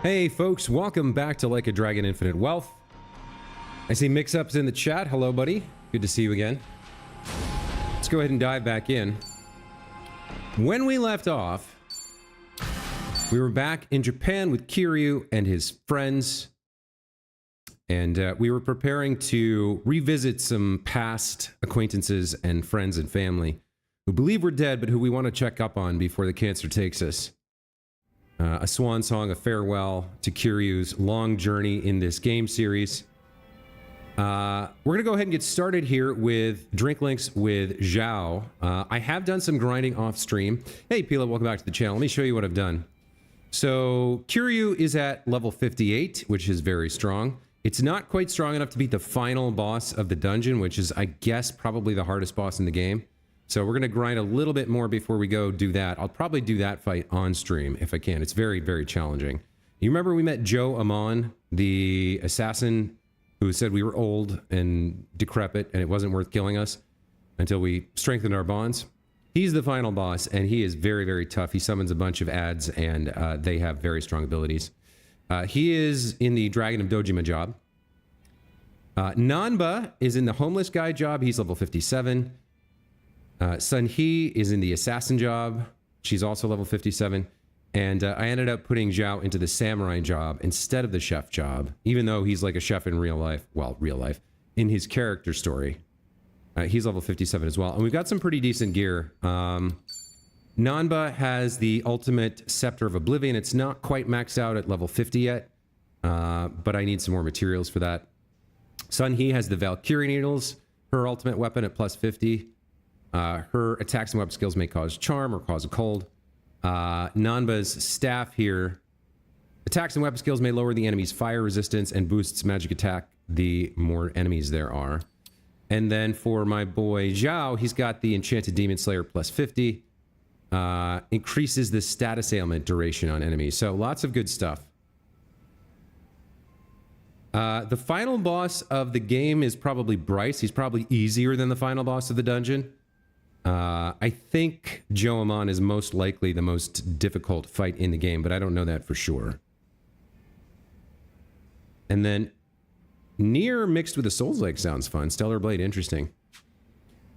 Hey folks, welcome back to Like a Dragon Infinite Wealth. I see mix-ups in the chat. Hello, buddy. Good to see you again. Let's go ahead and dive back in. When we left off, we were back in Japan with Kiryu and his friends, and we were preparing to revisit some past acquaintances and friends and family who believe we're dead, but who we want to check up on before the cancer takes us. A swan song, a farewell to Kiryu's long journey in this game series. We're going to go ahead and get started here with Drink Links with Zhao. I have done some grinding off stream. Hey, Pila, welcome back to the channel. Let me show you what I've done. So, Kiryu is at level 58, which is very strong. It's not quite strong enough to beat the final boss of the dungeon, which is, I guess, probably the hardest boss in the game. So we're going to grind a little bit more before we go do that. I'll probably do that fight on stream if I can. It's very, very challenging. You remember we met Joe Amon, the assassin who said we were old and decrepit and it wasn't worth killing us until we strengthened our bonds? He's the final boss, and he is very, very tough. He summons a bunch of ads, and they have very strong abilities. He is in the Dragon of Dojima job. Nanba is in the homeless guy job. He's level 57. Sun He is in the assassin job. She's also level 57. And I ended up putting Zhao into the samurai job instead of the chef job, even though he's like a chef in real life. Well, real life. In his character story. He's level 57 as well. And we've got some pretty decent gear. Nanba has the ultimate Scepter of Oblivion. It's not quite maxed out at level 50 yet, but I need some more materials for that. Sun He has the Valkyrie Needles, her ultimate weapon at plus 50. Her attacks and weapon skills may cause charm or cause a cold. Nanba's staff here. Attacks and weapon skills may lower the enemy's fire resistance and boosts magic attack the more enemies there are. And then for my boy Zhao, he's got the Enchanted Demon Slayer plus 50. Increases the status ailment duration on enemies. So lots of good stuff. The final boss of the game is probably Bryce. He's probably easier than the final boss of the dungeon. I think Joe Amon is most likely the most difficult fight in the game, but I don't know that for sure. And then Nier mixed with a Souls Lake sounds fun. Stellar Blade, interesting.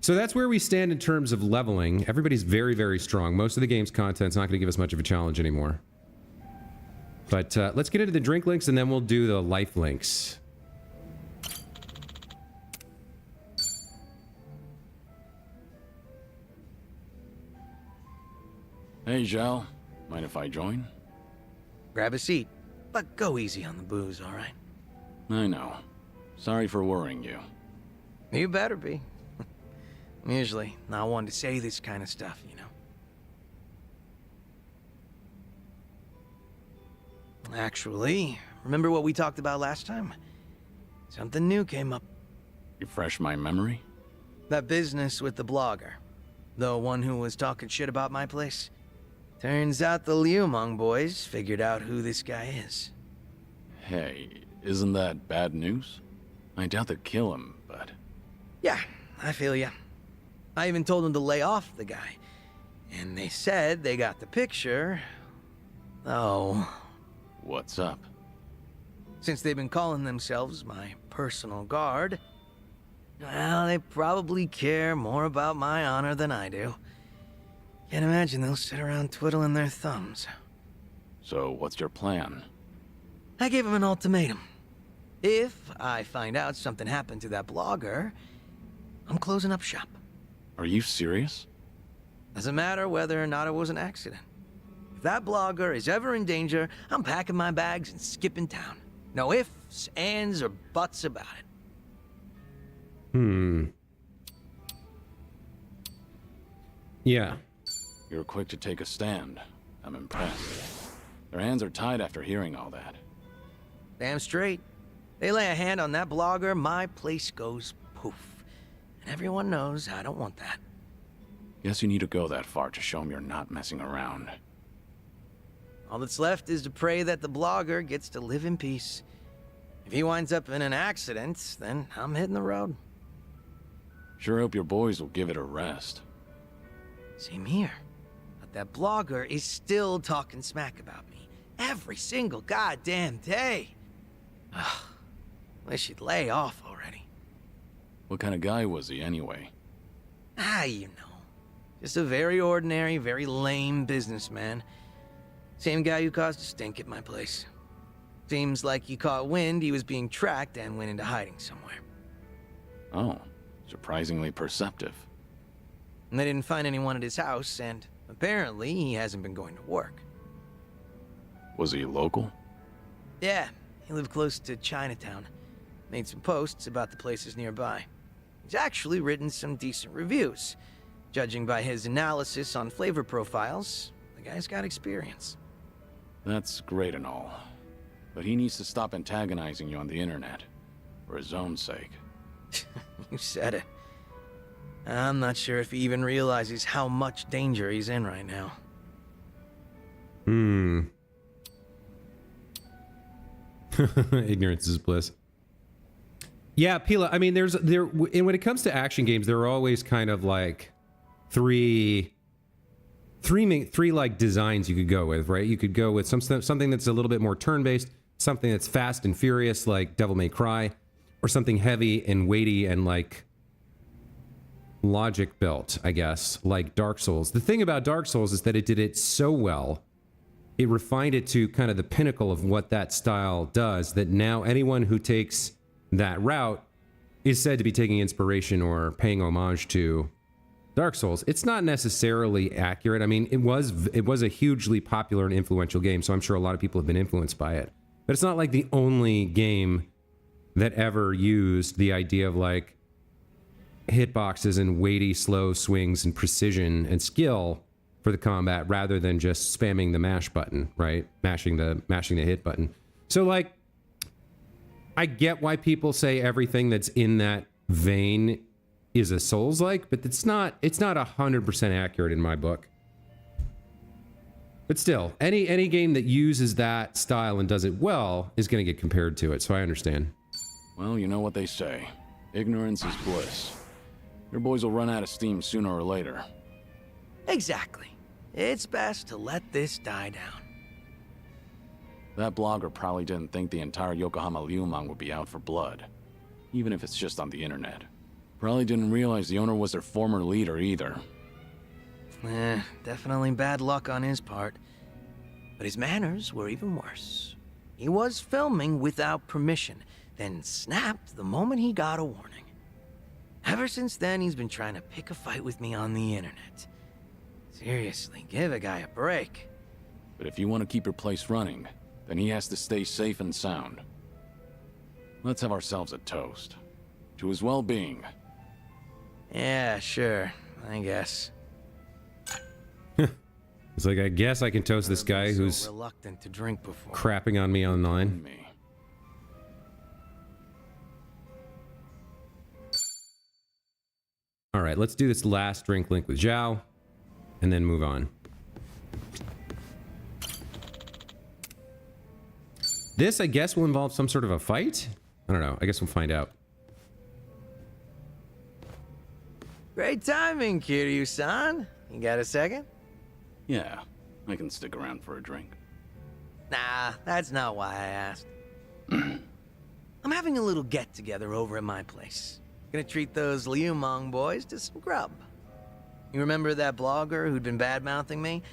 So that's where we stand in terms of leveling. Everybody's very, very strong. Most of the game's content's not going to give us much of a challenge anymore. But let's get into the drink links, and then we'll do the life links. Hey, Zhao. Mind if I join? Grab a seat, but go easy on the booze, all right? I know. Sorry for worrying you. You better be. I'm usually not one to say this kind of stuff, you know. Actually, remember what we talked about last time? Something new came up. Refresh my memory? That business with the blogger. The one who was talking shit about my place. Turns out the Liumang boys figured out who this guy is. Hey, isn't that bad news? I doubt they'd kill him, but... Yeah, I feel ya. I even told them to lay off the guy. And they said they got the picture. Oh. What's up? Since they've been calling themselves my personal guard, well, they probably care more about my honor than I do. Can't imagine they'll sit around twiddling their thumbs. So, what's your plan? I gave them an ultimatum. If I find out something happened to that blogger, I'm closing up shop. Are you serious? Doesn't matter whether or not it was an accident. If that blogger is ever in danger, I'm packing my bags and skipping town. No ifs, ands, or buts about it. Yeah. You're quick to take a stand. I'm impressed. Their hands are tied after hearing all that. Damn straight. They lay a hand on that blogger, my place goes poof. And everyone knows I don't want that. Guess you need to go that far to show them you're not messing around. All that's left is to pray that the blogger gets to live in peace. If he winds up in an accident, then I'm hitting the road. Sure hope your boys will give it a rest. Same here. But that blogger is still talking smack about me. Every single goddamn day. Ugh, wish he'd lay off already. What kind of guy was he, anyway? You know. Just a very ordinary, very lame businessman. Same guy who caused a stink at my place. Seems like he caught wind he was being tracked and went into hiding somewhere. Oh, surprisingly perceptive. And they didn't find anyone at his house, and apparently he hasn't been going to work. Was he local? Yeah, he lived close to Chinatown. Made some posts about the places nearby. He's actually written some decent reviews. Judging by his analysis on flavor profiles, the guy's got experience. That's great and all. But he needs to stop antagonizing you on the internet. For his own sake. You said it. I'm not sure if he even realizes how much danger he's in right now. Ignorance is bliss. Yeah, Pila, I mean, and when it comes to action games, there are always kind of like three like designs you could go with, right? You could go with something that's a little bit more turn-based, something that's fast and furious like Devil May Cry, or something heavy and weighty and like logic built, I guess, like Dark Souls. The thing about Dark Souls is that it did it so well, it refined it to kind of the pinnacle of what that style does, that now anyone who takes that route is said to be taking inspiration or paying homage to Dark Souls. It's not necessarily accurate. I mean, it was a hugely popular and influential game, so I'm sure a lot of people have been influenced by it. But it's not like the only game that ever used the idea of like hitboxes and weighty, slow swings and precision and skill for the combat rather than just spamming the mash button, right? Mashing the hit button. So like, I get why people say everything that's in that vein is a Souls-like, but it's not 100% accurate in my book. But still, any game that uses that style and does it well is going to get compared to it, so I understand. Well, you know what they say. Ignorance is bliss. Your boys will run out of steam sooner or later. Exactly. It's best to let this die down. That blogger probably didn't think the entire Yokohama Liumang would be out for blood. Even if it's just on the internet. Probably didn't realize the owner was their former leader either. Definitely bad luck on his part. But his manners were even worse. He was filming without permission, then snapped the moment he got a warning. Ever since then, he's been trying to pick a fight with me on the internet. Seriously, give a guy a break. But if you want to keep your place running, then he has to stay safe and sound. Let's have ourselves a toast. To his well-being. Yeah, sure. I guess. It's like, I guess I can toast this guy who's reluctant to drink before. Crapping on me online. Me. All right, let's do this last drink link with Zhao, and then move on. This, I guess, will involve some sort of a fight? I don't know. I guess we'll find out. Great timing, Kiryu-san. You got a second? Yeah, I can stick around for a drink. Nah, that's not why I asked. I'm having a little get-together over at my place. Gonna treat those Liumang boys to some grub. You remember that blogger who'd been bad-mouthing me?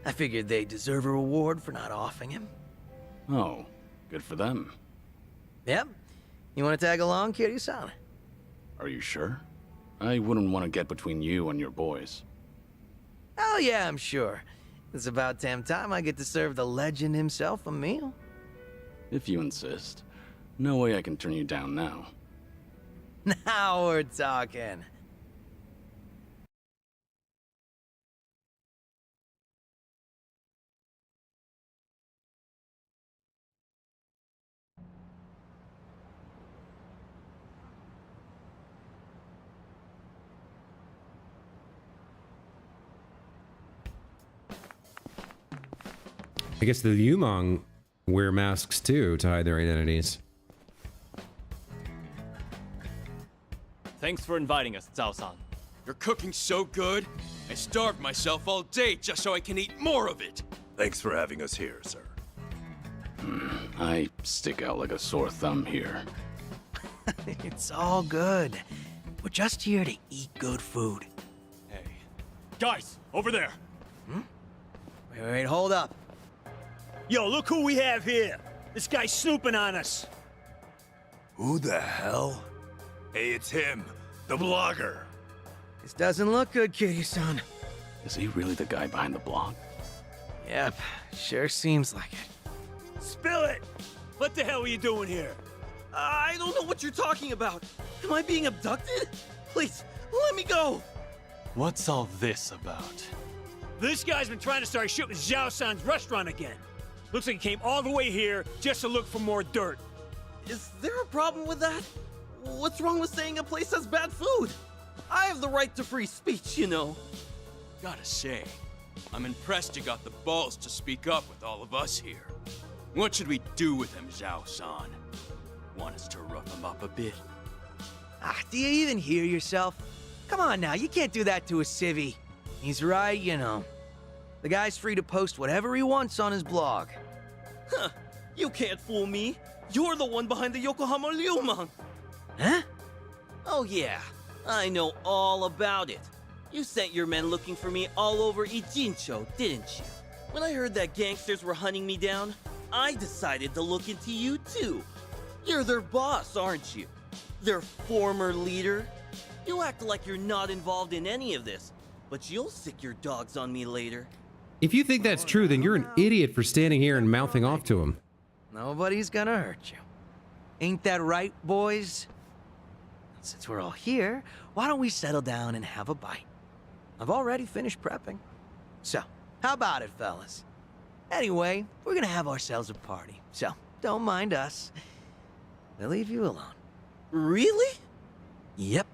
I figured they deserve a reward for not offing him. Oh, good for them. Yep. You wanna tag along, Kiryu-san? Are you sure? I wouldn't want to get between you and your boys. Oh yeah, I'm sure. It's about damn time I get to serve the legend himself a meal. If you insist. No way I can turn you down now. Now we're talking. I guess the Liumang wear masks too to hide their identities. Thanks for inviting us, Zhao-san. You're cooking so good, I starved myself all day just so I can eat more of it. Thanks for having us here, sir. I stick out like a sore thumb here. It's all good. We're just here to eat good food. Hey. Guys, over there. Wait, hold up. Yo, look who we have here. This guy's snooping on us. Who the hell? Hey, it's him, the blogger. This doesn't look good, Kiryu-san. Is he really the guy behind the blog? Yep, sure seems like it. Spill it! What the hell are you doing here? I don't know what you're talking about. Am I being abducted? Please, let me go. What's all this about? This guy's been trying to start shooting Zhao-san's restaurant again. Looks like he came all the way here just to look for more dirt. Is there a problem with that? What's wrong with saying a place has bad food? I have the right to free speech, you know. Gotta say, I'm impressed you got the balls to speak up with all of us here. What should we do with him, Zhao-san? Want us to rough him up a bit? Do you even hear yourself? Come on now, you can't do that to a civvy. He's right, you know. The guy's free to post whatever he wants on his blog. Huh, you can't fool me. You're the one behind the Yokohama Ryumang. Huh? Oh yeah, I know all about it. You sent your men looking for me all over Ijincho, didn't you? When I heard that gangsters were hunting me down, I decided to look into you too. You're their boss, aren't you? Their former leader? You act like you're not involved in any of this, but you'll sick your dogs on me later. If you think that's true, then you're an idiot for standing here and mouthing off to him. Nobody's gonna hurt you. Ain't that right, boys? Since we're all here, why don't we settle down and have a bite? I've already finished prepping. So, how about it, fellas? Anyway, we're gonna have ourselves a party, so don't mind us. We'll leave you alone. Really? Yep.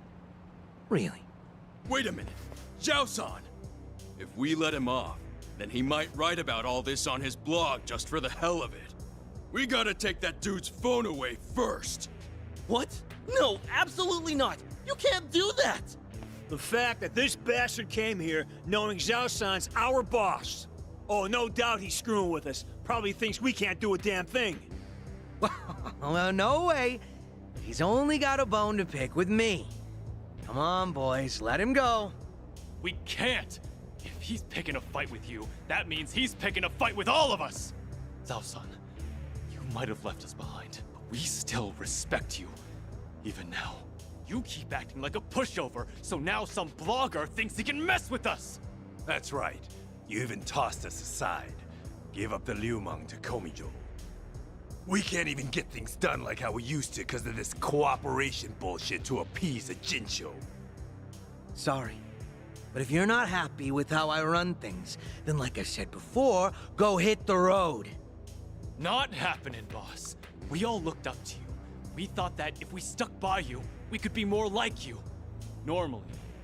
Really. Wait a minute. Zhao-san! If we let him off, then he might write about all this on his blog just for the hell of it. We gotta take that dude's phone away first. What? No, absolutely not. You can't do that. The fact that this bastard came here knowing Zhao-san's our boss. Oh, no doubt he's screwing with us. Probably thinks we can't do a damn thing. Well, no way. He's only got a bone to pick with me. Come on, boys, let him go. We can't! If he's picking a fight with you, that means he's picking a fight with all of us! Zhao-san, you might have left us behind, but we still respect you. Even now, you keep acting like a pushover, so now some blogger thinks he can mess with us! That's right. You even tossed us aside. Gave up the Ryumang to Komijo. We can't even get things done like how we used to because of this cooperation bullshit to appease a Jinsho. Sorry. But if you're not happy with how I run things, then like I said before, go hit the road. Not happening, boss. We all looked up to you. We thought that if we stuck by you, we could be more like you. Normally,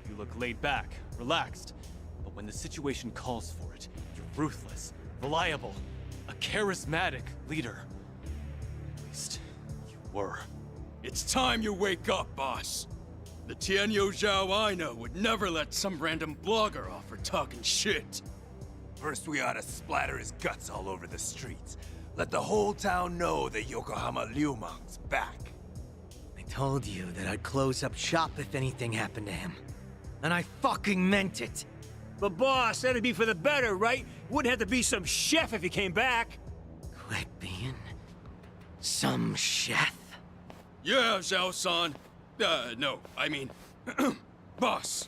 you look laid back, relaxed. But when the situation calls for it, you're ruthless, reliable, a charismatic leader. At least, you were. It's time you wake up, boss. The Tianyo Zhao I know would never let some random blogger off for talking shit. First, we ought to splatter his guts all over the streets. Let the whole town know that Yokohama Ryumang's back. I told you that I'd close up shop if anything happened to him. And I fucking meant it. But boss, that'd be for the better, right? Wouldn't have to be some chef if he came back. Quit being some chef. Yeah, Zhao-san. No, I mean, boss.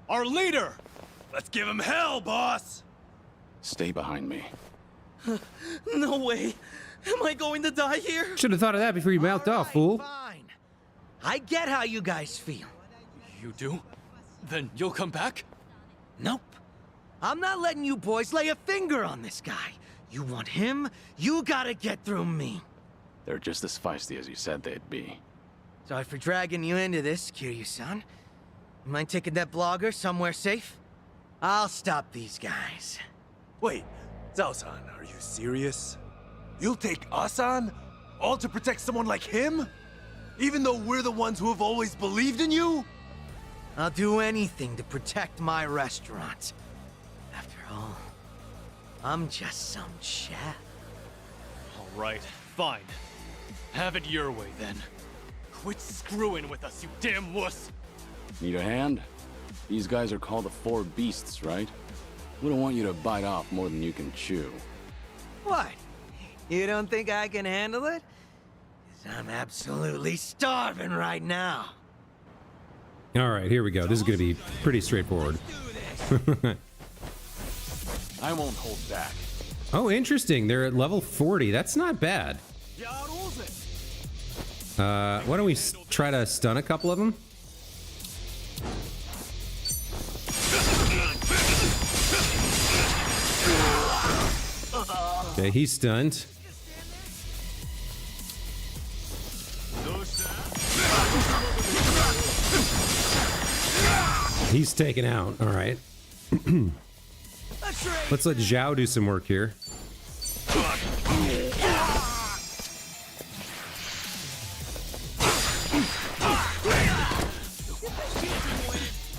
Our leader! Let's give him hell, boss! Stay behind me. No way. Am I going to die here? Should have thought of that before you mouthed off, fool. Fine. I get how you guys feel. You do? Then you'll come back? Nope. I'm not letting you boys lay a finger on this guy. You want him, you gotta get through me. They're just as feisty as you said they'd be. Sorry for dragging you into this, Kiryu-san. You mind taking that blogger somewhere safe? I'll stop these guys. Wait, Zhao-san, are you serious? You'll take us on? All to protect someone like him? Even though we're the ones who have always believed in you? I'll do anything to protect my restaurant. After all, I'm just some chef. All Right, fine. Have it your way then. Quit screwing with us, you damn wuss! Need a hand? These guys are called the Four Beasts, right? We don't want you to bite off more than you can chew. What? You don't think I can handle it? 'Cause I'm absolutely starving right now. All right, here we go. This is going to be pretty straightforward. I won't hold back. Oh, interesting. They're at level 40. That's not bad. Why don't we try to stun a couple of them? Okay, he's stunned. He's taken out. All right. Let's let Zhao do some work here.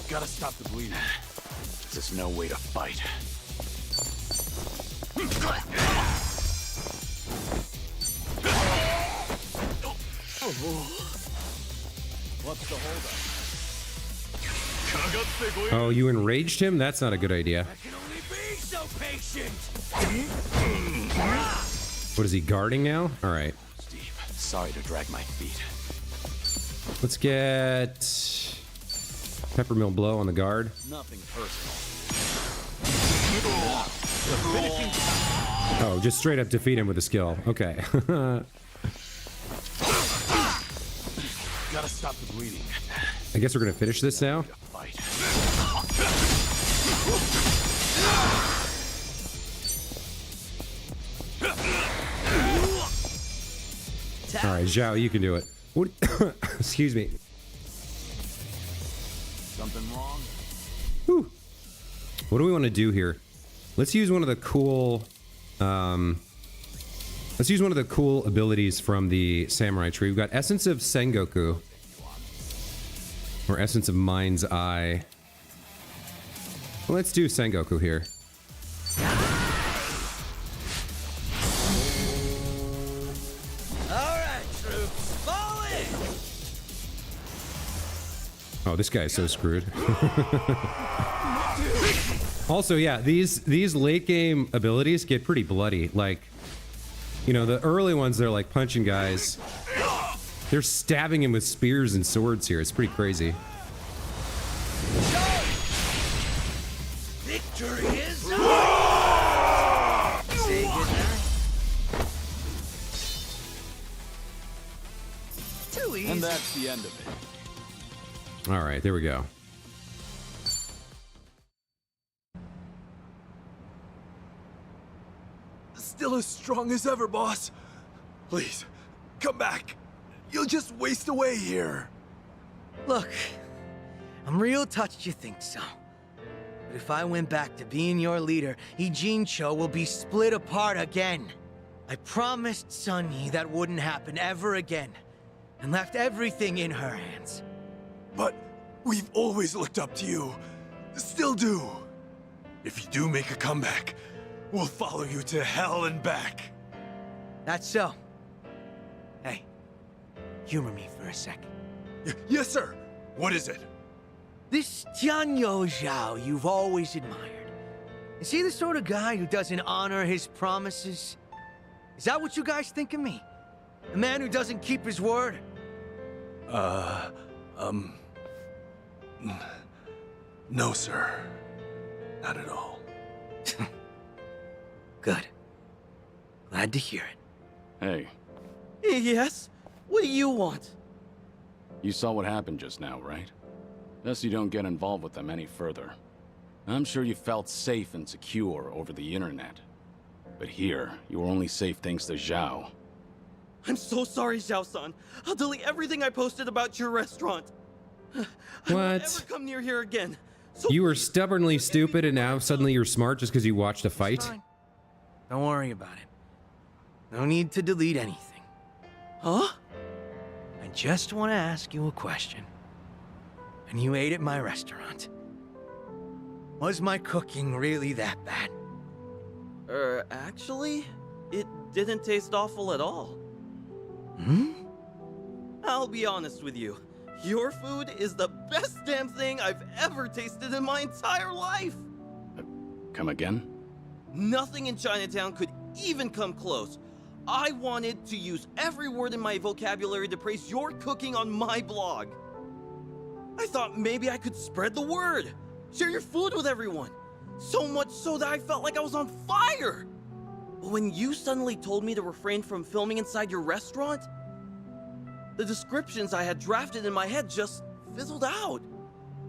Gotta stop the bleeding. This is no way to fight. What's the holdup? Oh, you enraged him? That's not a good idea. I can only be so patient. What is he guarding now? All right. Steve, sorry to drag my feet. Let's get Peppermill Blow on the guard. Nothing personal. Oh, just straight up defeat him with a skill. Okay. Gotta stop the bleeding. I guess we're gonna finish this now. Fight. All right, Zhao, you can do it. What? Excuse me. Something wrong? Whew. What do we want to do here? Let's use one of the cool. Let's use one of the cool abilities from the Samurai Tree. We've got Essence of Sengoku, or Essence of Mind's Eye. Well, let's do Sengoku here. All right, troops, fall in. Oh, this guy's so screwed. Also, yeah, these late game abilities get pretty bloody. Like, you know, the early ones, they're like punching guys. They're stabbing him with spears and swords here. It's pretty crazy. Victory is ours. Say goodnight. Too easy. And that's the end of it. All right, there we go. Still as strong as ever, boss. Please, come back. You'll just waste away here. Look, I'm real touched you think so. But if I went back to being your leader, Ijincho will be split apart again. I promised Sunny that wouldn't happen ever again, and left everything in her hands. But we've always looked up to you. Still do. If you do make a comeback, we'll follow you to hell and back. That's so. Hey, humor me for a sec. Yes, sir. What is it? This Tianyo Zhao you've always admired. Is he the sort of guy who doesn't honor his promises? Is that what you guys think of me? A man who doesn't keep his word? No, sir. Not at all. Good. Glad to hear it. Hey, Yes? What do you want? you saw what happened just now, right? Thus you don't get involved with them any further. I'm sure you felt safe and secure over the internet. But here, you are only safe thanks to Zhao. I'm so sorry, Zhao-san. I'll delete everything I posted about your restaurant. I won't What? ever come near here again. So You were stubbornly stupid, and now suddenly you're smart just because you watched a fight? Fine. Don't worry about it. No need to delete anything. Huh? I just want to ask you a question. When you ate at my restaurant, was my cooking really that bad? Actually? it didn't taste awful at all. I'll be honest with you. Your food is the best damn thing I've ever tasted in my entire life. Come again? Nothing in Chinatown could even come close. I wanted to use every word in my vocabulary to praise your cooking on my blog. I thought maybe I could spread the word, share your food with everyone. So much so that I felt like I was on fire. But when you suddenly told me to refrain from filming inside your restaurant, the descriptions I had drafted in my head just fizzled out.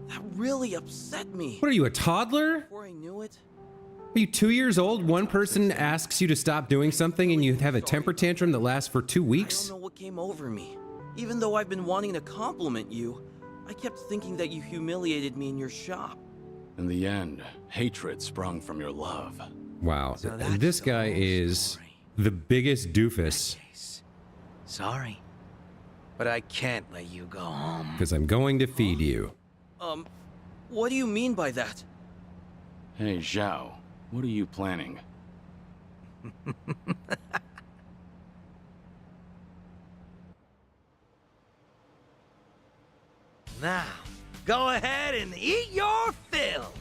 That really upset me. What are you, a toddler? Before I knew it, Are you 2 years old? One person asks you to stop doing something and you have a temper tantrum that lasts for 2 I weeks? don't know what came over me. Even though I've been wanting to compliment you, I kept thinking that you humiliated me in your shop. In the end, hatred sprung from your love. Wow, So that's this the guy whole is story. the biggest doofus. Case. Sorry, but I can't let you go home. Because I'm going to feed you. What do you mean by that? Hey, Zhao, what are you planning? Now, go ahead and eat your fill.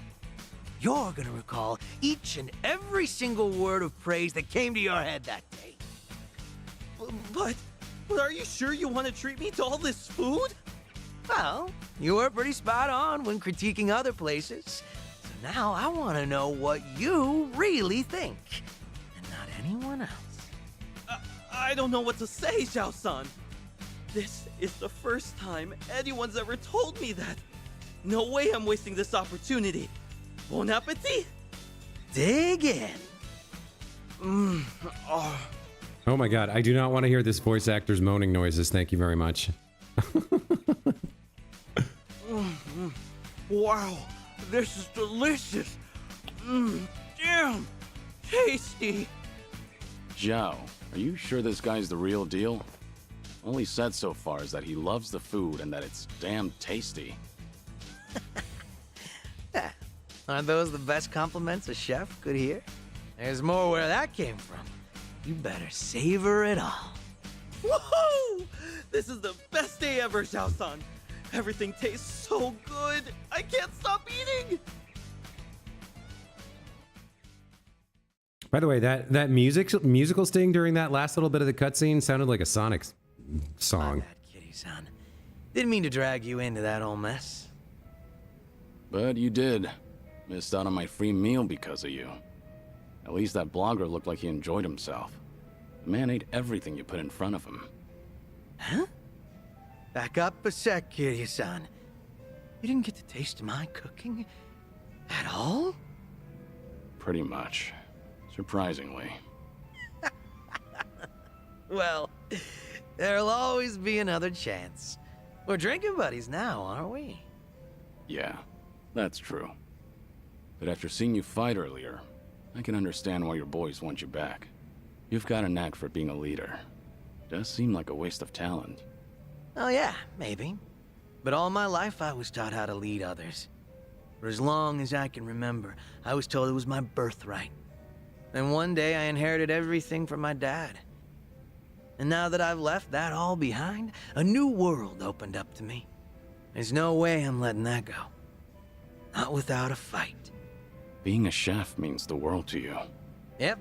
You're gonna recall each and every single word of praise that came to your head that day. But are you sure you want to treat me to all this food? Well, you were pretty spot on when critiquing other places. So now I want to know what you really think, and not anyone else. I don't know what to say, Xiao-san. This is the first time anyone's ever told me that. No way I'm wasting this opportunity. Bon appetit! Dig in. Oh my god, I do not want to hear this voice actor's moaning noises. Thank you very much. Wow, this is delicious. Damn, tasty. Zhao, are you sure this guy's the real deal? All he said so far is that he loves the food and that it's damn tasty. Aren't those the best compliments a chef could hear? There's more where that came from. You better savor it all. Woohoo! This is the best day ever, Xiao-san. Everything tastes so good. I can't stop eating. By the way, that musical sting during that last little bit of the cutscene sounded like a Sonic song. My bad, Kitty-san. Didn't mean to drag you into that whole mess. But you did. Missed out on my free meal because of you. At least that blogger looked like he enjoyed himself. The man ate everything you put in front of him. Huh? Back up a sec, Kiryu-san. You didn't get to taste my cooking at all? Pretty much. Surprisingly. Well, there'll always be another chance. We're drinking buddies now, aren't we? Yeah, that's true. But after seeing you fight earlier, I can understand why your boys want you back. You've got a knack for being a leader. Does seem like a waste of talent. Oh yeah, maybe. But all my life I was taught how to lead others. For as long as I can remember, I was told it was my birthright. And one day I inherited everything from my dad. And now that I've left that all behind, a new world opened up to me. There's no way I'm letting that go. Not without a fight. Being a chef means the world to you. Yep.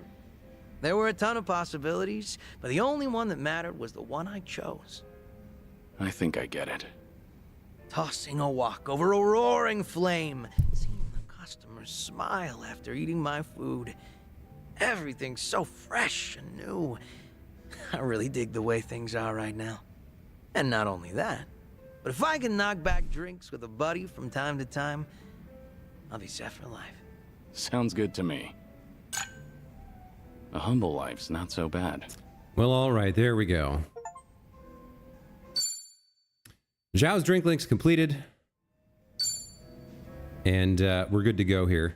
There were a ton of possibilities, but the only one that mattered was the one I chose. I think I get it. Tossing a wok over a roaring flame, seeing the customers smile after eating my food. Everything's so fresh and new. I really dig the way things are right now. And not only that, but if I can knock back drinks with a buddy from time to time, I'll be set for life. Sounds good to me. A humble life's not so bad. Well, all right, there we go. Zhao's drink link's completed. And we're good to go here.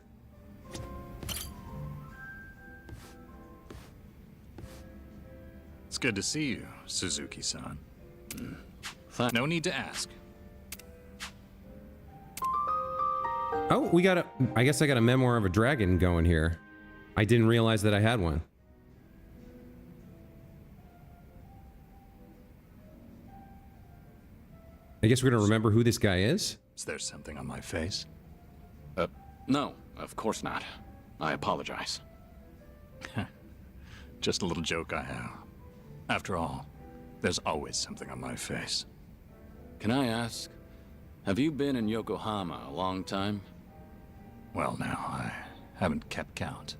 It's good to see you, Suzuki-san. No need to ask. Oh, we got a... I guess I got a Memoir of a Dragon going here. I didn't realize that I had one. I guess we're gonna remember who this guy is. Is there something on my face? No, of course not. I apologize. Just a little joke I have. After all, there's always something on my face. Can I ask, have you been in Yokohama a long time? Well, now, I haven't kept count.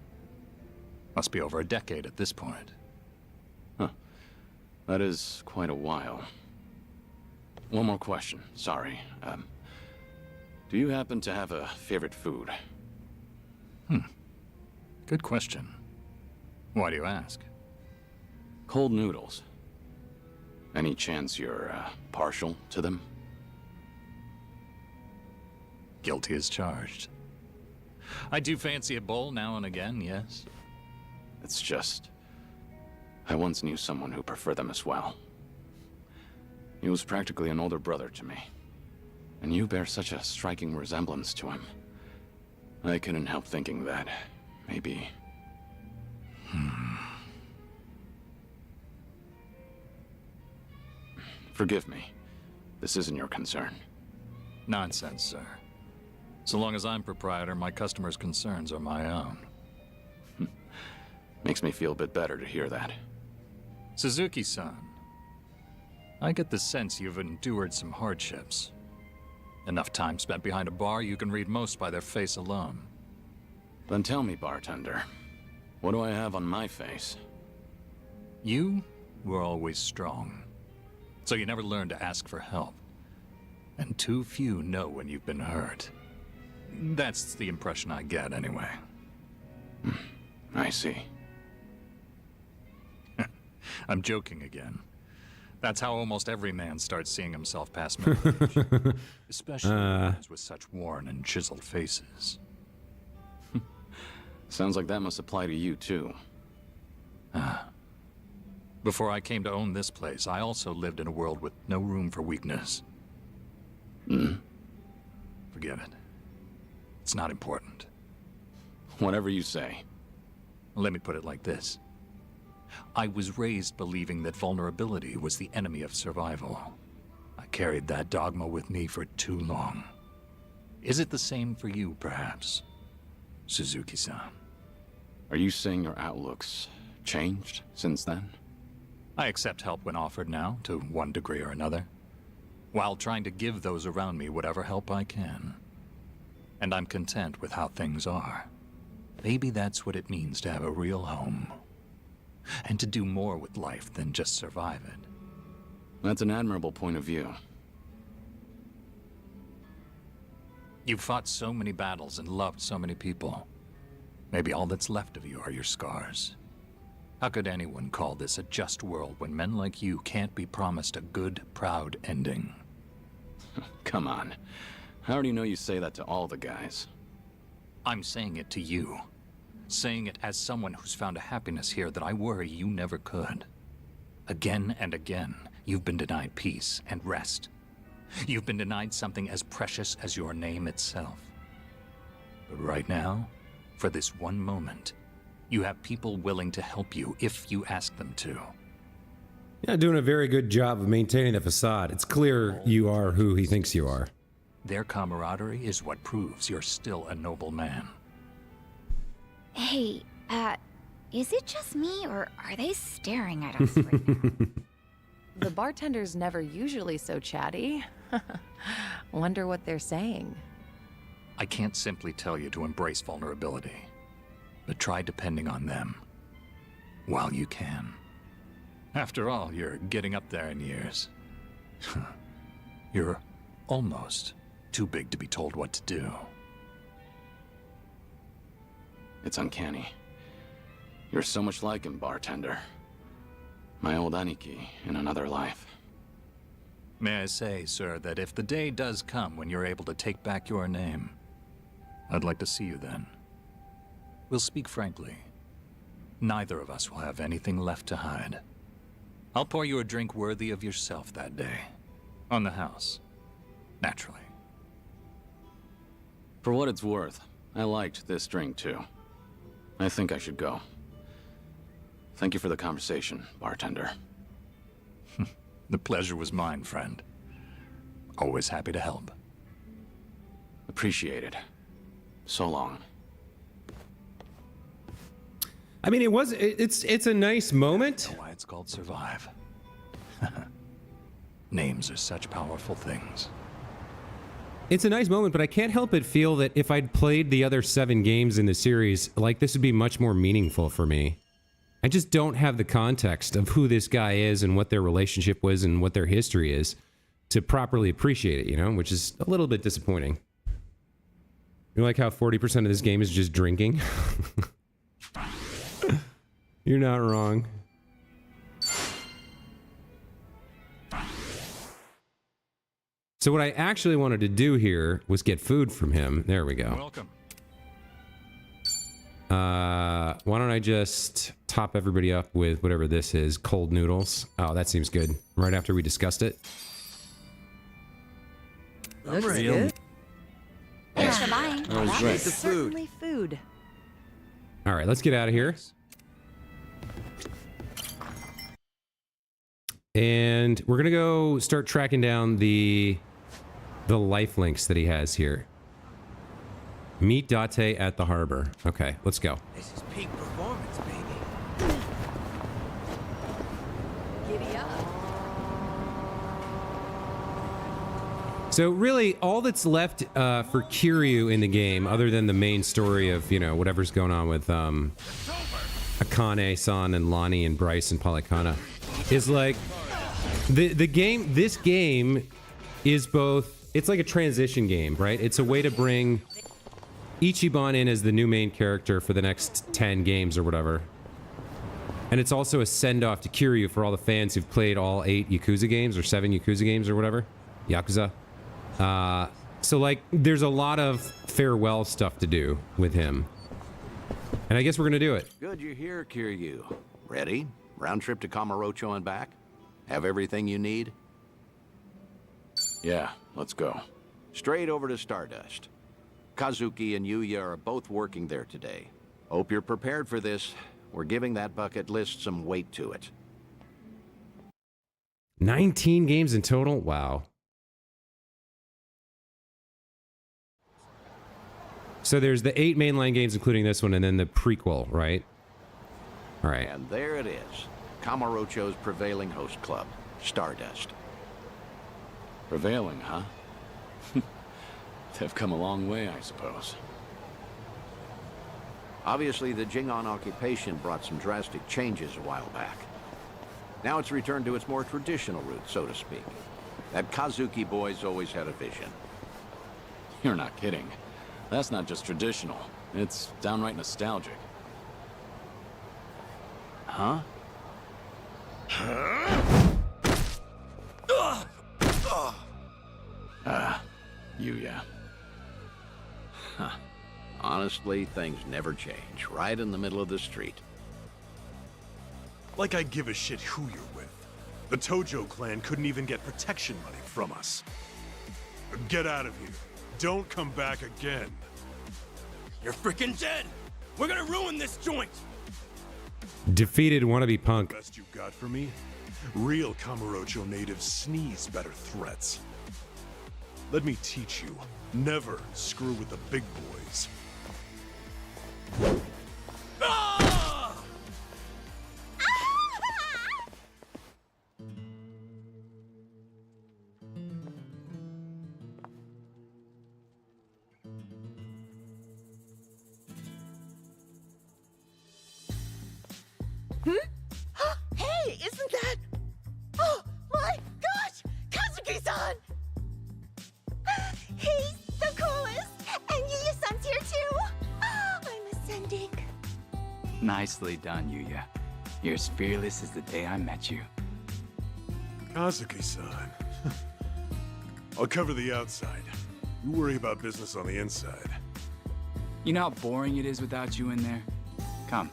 Must be over a decade at this point. Huh. That is quite a while. One more question, sorry. Do you happen to have a favorite food? Good question. Why do you ask? Cold noodles. Any chance you're, partial to them? Guilty as charged. I do fancy a bowl now and again, yes. It's just... I once knew someone who preferred them as well. He was practically an older brother to me. And you bear such a striking resemblance to him. I couldn't help thinking that, maybe... Forgive me. This isn't your concern. Nonsense, sir. So long as I'm proprietor, my customers' concerns are my own. Makes me feel a bit better to hear that. Suzuki-san, I get the sense you've endured some hardships. Enough time spent behind a bar, you can read most by their face alone. Then tell me, bartender, what do I have on my face? You were always strong. So you never learned to ask for help. And too few know when you've been hurt. That's the impression I get, anyway. I see. I'm joking again. That's how almost every man starts seeing himself past middle age. Especially ones with such worn and chiseled faces. Sounds like that must apply to you, too. Before I came to own this place, I also lived in a world with no room for weakness. Forget it. It's not important. Whatever you say. Let me put it like this. I was raised believing that vulnerability was the enemy of survival. I carried that dogma with me for too long. Is it the same for you, perhaps, Suzuki-san? Are you saying your outlook's changed since then? I accept help when offered now, to one degree or another, while trying to give those around me whatever help I can. And I'm content with how things are. Maybe that's what it means to have a real home. And to do more with life than just survive it. That's an admirable point of view. You've fought so many battles and loved so many people. Maybe all that's left of you are your scars. How could anyone call this a just world when men like you can't be promised a good, proud ending? Come on. How do you know you say that to all the guys? I'm saying it to you. Saying it as someone who's found a happiness here that I worry you never could. Again and again, you've been denied peace and rest. You've been denied something as precious as your name itself. But right now, for this one moment, you have people willing to help you if you ask them to. Yeah, doing a very good job of maintaining the facade. It's clear you are who he thinks you are. Their camaraderie is what proves you're still a noble man. Hey, is it just me, or are they staring at us right now? The bartender's never usually so chatty. Wonder what they're saying. I can't simply tell you to embrace vulnerability, but try depending on them while you can. After all, you're getting up there in years. You're almost too big to be told what to do. It's uncanny. You're so much like him, bartender. My old Aniki in another life. May I say, sir, that if the day does come when you're able to take back your name, I'd like to see you then. We'll speak frankly. Neither of us will have anything left to hide. I'll pour you a drink worthy of yourself that day. On the house. Naturally. For what it's worth, I liked this drink too. I think I should go. Thank you for the conversation, bartender. The pleasure was mine, friend. Always happy to help. Appreciate it. So long. I mean, it's a nice moment. Why it's called Survive. Names are such powerful things. It's a nice moment, but I can't help but feel that if I'd played the other 7 games in the series, like, this would be much more meaningful for me. I just don't have the context of who this guy is and what their relationship was and what their history is to properly appreciate it, you know, which is a little bit disappointing. You like how 40% of this game is just drinking? You're not wrong. So what I actually wanted to do here was get food from him. There we go. Welcome. Why don't I just top everybody up with whatever this is, cold noodles. Oh, that seems good. Right after we discussed it. Looks good. Thanks for buying. That's great. the food. Certainly food. All right, let's get out of here. And we're gonna go start tracking down the life links that he has here. Meet Date at the harbor. Okay, let's go. This is peak performance, baby. Giddy up. So really, all that's left for Kiryu in the game, other than the main story of, you know, whatever's going on with Akane-san and Lonnie and Bryce and Polycana, is like the game. This game is both. It's like a transition game, right? It's a way to bring Ichiban in as the new main character for the next 10 games or whatever. And it's also a send-off to Kiryu for all the fans who've played all 8 Yakuza games or 7 Yakuza games or whatever. Yakuza. So like, there's a lot of farewell stuff to do with him. And I guess we're gonna do it. Good you're here, Kiryu. Ready? Round trip to Kamurocho and back? Have everything you need? Yeah, let's go. Straight over to Stardust. Kazuki and Yuya are both working there today. Hope you're prepared for this. We're giving that bucket list some weight to it. 19 games in total? Wow. So there's the 8 mainline games, including this one, and then the prequel, right? All right. And there it is. Kamurocho's prevailing host club, Stardust. Prevailing, huh? They've come a long way, I suppose. Obviously, the Jingon occupation brought some drastic changes a while back. Now it's returned to its more traditional roots, so to speak. That Kazuki boy's always had a vision. You're not kidding. That's not just traditional. It's downright nostalgic. Huh? Yuya. Huh. Honestly, things never change. Right in the middle of the street. Like I give a shit who you're with. The Tojo clan couldn't even get protection money from us. Get out of here. Don't come back again. You're freaking dead! We're gonna ruin this joint! Defeated wannabe punk. Best you got for me? Real Kamurocho natives sneeze better threats. Let me teach you. Never screw with the big boys. Ah! Hey, isn't that... Oh, my gosh! Kazuki-san! He's the coolest! And Yuya-san's here too! I'm ascending. Nicely done, Yuya. You're as fearless as the day I met you. Kazuki-san. I'll cover the outside. You worry about business on the inside. You know how boring it is without you in there? Come.